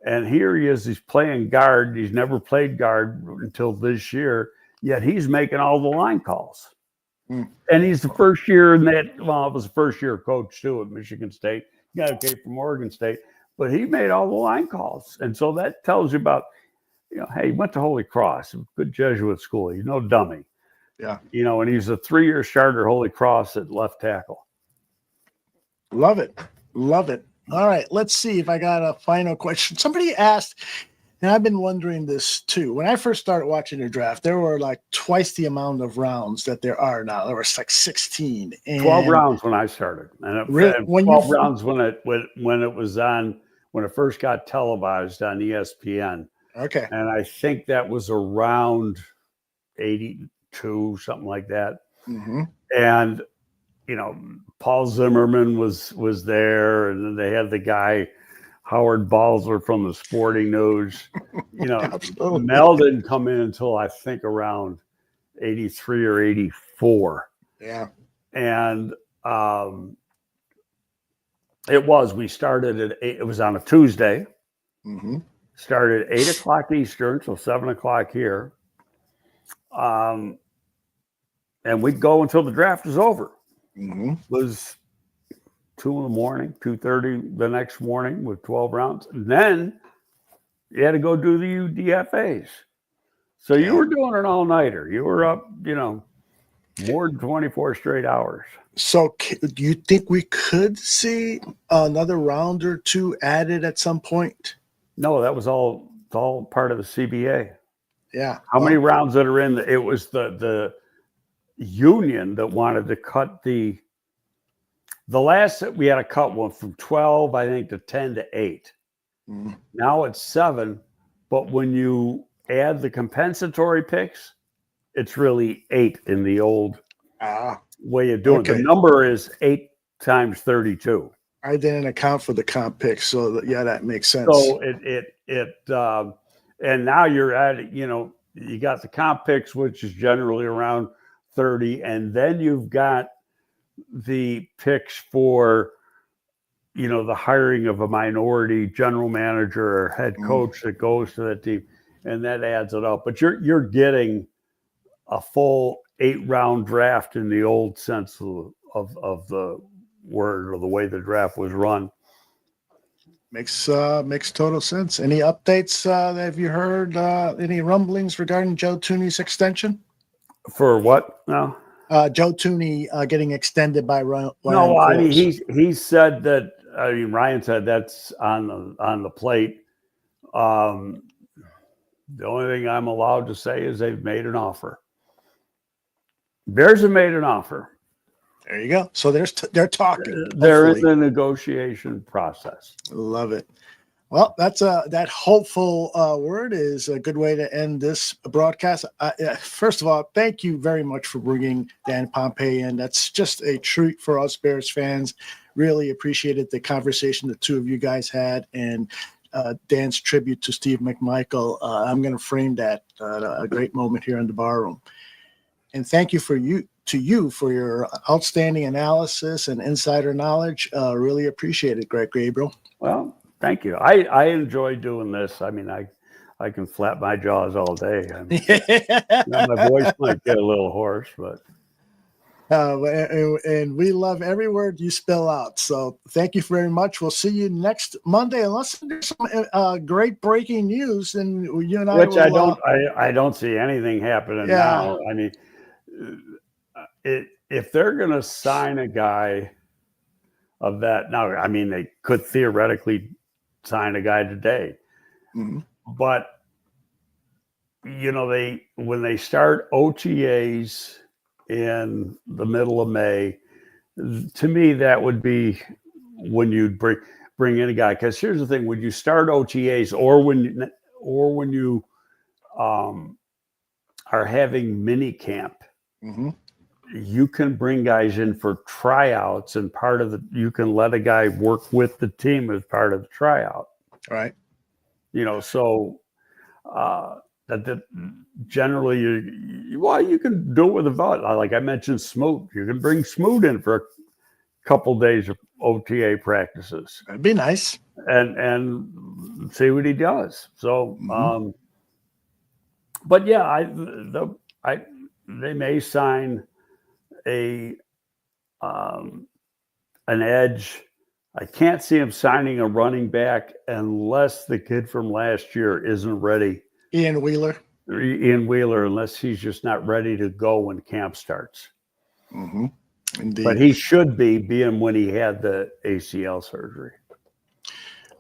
and here he is. He's playing guard. He's never played guard until this year, yet he's making all the line calls. And he's the first year in that. Well, it was the first year coach too at Michigan State. He got okay from Oregon State, but he made all the line calls, and so that tells you about, hey, he went to Holy Cross, a good Jesuit school. He's no dummy. Yeah. And he's a 3-year starter, Holy Cross at left tackle. Love it. Love it. All right. Let's see if I got a final question. Somebody asked, and I've been wondering this too. When I first started watching the draft, there were like twice the amount of rounds that there are now. There was like 16. And 12 rounds when I started. And really, 12 rounds when it was on, when it first got televised on ESPN. Okay. And I think that was around 82, something like that. Mm-hmm. And, Paul Zimmerman was there, and then they had the guy, Howard Balzer from the Sporting News. Mel didn't come in until I think around 83 or 84. Yeah. And we started at 8, it was on a Tuesday. Mm-hmm. Started at 8 o'clock Eastern, so 7 o'clock here. And we'd go until the draft was over. Mm-hmm. It was 2 in the morning, 2:30 the next morning with 12 rounds. And then you had to go do the UDFAs. So you were doing an all-nighter. You were up, more than 24 straight hours. So do you think we could see another round or two added at some point? No, that was all part of the CBA. Yeah. How many rounds that are in? It was the union that wanted to cut the last, we had to cut one from 12, I think, to 10 to 8. Mm-hmm. Now it's 7, but when you add the compensatory picks, it's really 8 in the old way of doing it. The number is 8 times 32. I didn't account for the comp picks, so that makes sense. So and now you're at, you got the comp picks, which is generally around 30, and then you've got the picks for, the hiring of a minority general manager or head coach that goes to that team, and that adds it up. But you're getting a full 8-round draft in the old sense of the word, or the way the draft was run. Makes total sense. Any updates? Have you heard any rumblings regarding Joe Tooney's extension? For what now? Joe Tooney getting extended by Ryan. No, I mean he said that. I mean, Ryan said that's on the plate. The only thing I'm allowed to say is they've made an offer. Bears have made an offer. There you go. So they're talking. They're in the negotiation process. Love it. Well, that hopeful word is a good way to end this broadcast. First of all, thank you very much for bringing Dan Pompei in. That's just a treat for us Bears fans. Really appreciated the conversation the two of you guys had, and Dan's tribute to Steve McMichael. I'm going to frame that a great moment here in the bar room. And thank you for your outstanding analysis and insider knowledge. Really appreciate it, Greg Gabriel. Well, thank you. I enjoy doing this. I mean, I can flap my jaws all day. I mean, my voice might get a little hoarse, but. And we love every word you spell out. So thank you very much. We'll see you next Monday, unless there's some great breaking news. And you and I Which will, I don't see anything happening now. I mean, if they're going to sign a guy of that, now, I mean, they could theoretically sign a guy today, but when they start OTAs in the middle of May, to me, that would be when you'd bring in a guy. Because here's the thing: when you start OTAs, or when you are having mini camp, you can bring guys in for tryouts, and you can let a guy work with the team as part of the tryout. Right. So that generally you can do it with a vote. Like I mentioned, Smoot. You can bring Smoot in for a couple days of OTA practices. That'd be nice. And see what he does. So, but yeah, they may sign an edge. I can't see him signing a running back unless the kid from last year isn't ready. Ian Wheeler, unless he's just not ready to go when camp starts. Mm-hmm. Indeed. But he should be, being when he had the ACL surgery.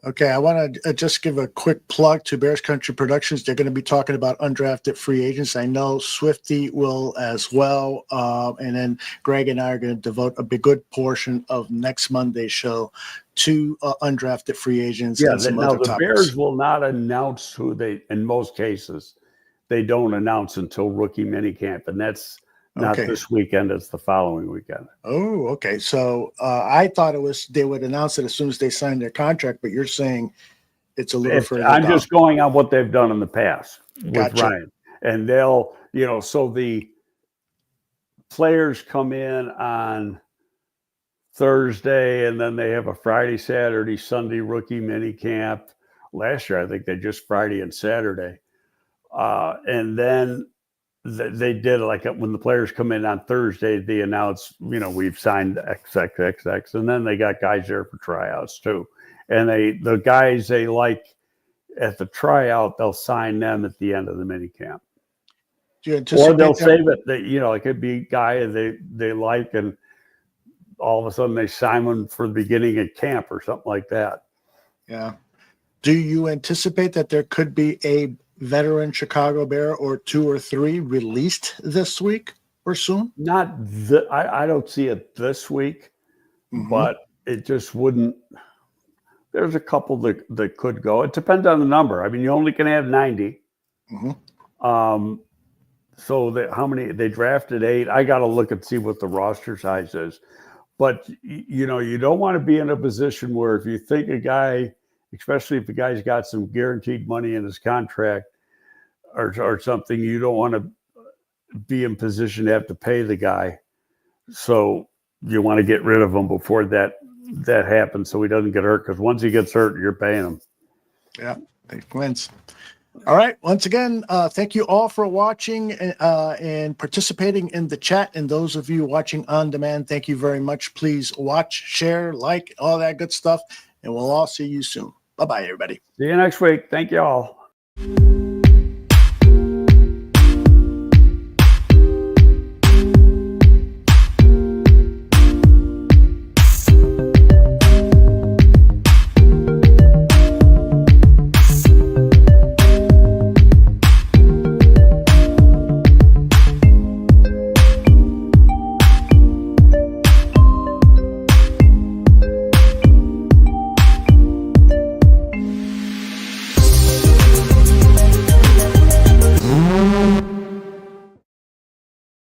Okay, I want to just give a quick plug to Bears Country Productions. They're going to be talking about undrafted free agents. I know Swifty will as well. And then Greg and I are going to devote a good portion of next Monday's show to undrafted free agents and some now other the topics. Bears will not announce who they, in most cases, they don't announce until rookie minicamp. And that's not this weekend, it's the following weekend. Oh, okay. So I thought they would announce it as soon as they signed their contract, but you're saying it's a little further I'm down. just going on what they've done in the past with Gotcha. Ryan. And they'll, so the players come in on Thursday, and then they have a Friday, Saturday, Sunday rookie mini camp. Last year, I think they just Friday and Saturday. And then they did, like, when the players come in on Thursday, they announce, we've signed XXXX, and then they got guys there for tryouts too. And the guys they like at the tryout, they'll sign them at the end of the mini camp. Do you anticipate Or they'll that? save it. It could be a guy they like, and all of a sudden they sign one for the beginning of camp or something like that. Yeah. Do you anticipate that there could be a veteran Chicago Bear or 2 or 3 released this week or soon? I don't see it this week, but it just wouldn't. There's a couple that could go. It depends on the number. I mean, you only can have 90. So how many they drafted 8? I got to look and see what the roster size is. But you don't want to be in a position where if you think a guy, especially if the guy's got some guaranteed money in his contract or something, you don't want to be in position to have to pay the guy. So you want to get rid of him before that happens, so he doesn't get hurt. Because once he gets hurt, you're paying him. Yeah, makes sense. All right. Once again, thank you all for watching and participating in the chat. And those of you watching on demand, thank you very much. Please watch, share, like, all that good stuff. And we'll all see you soon. Bye-bye, everybody. See you next week. Thank you all.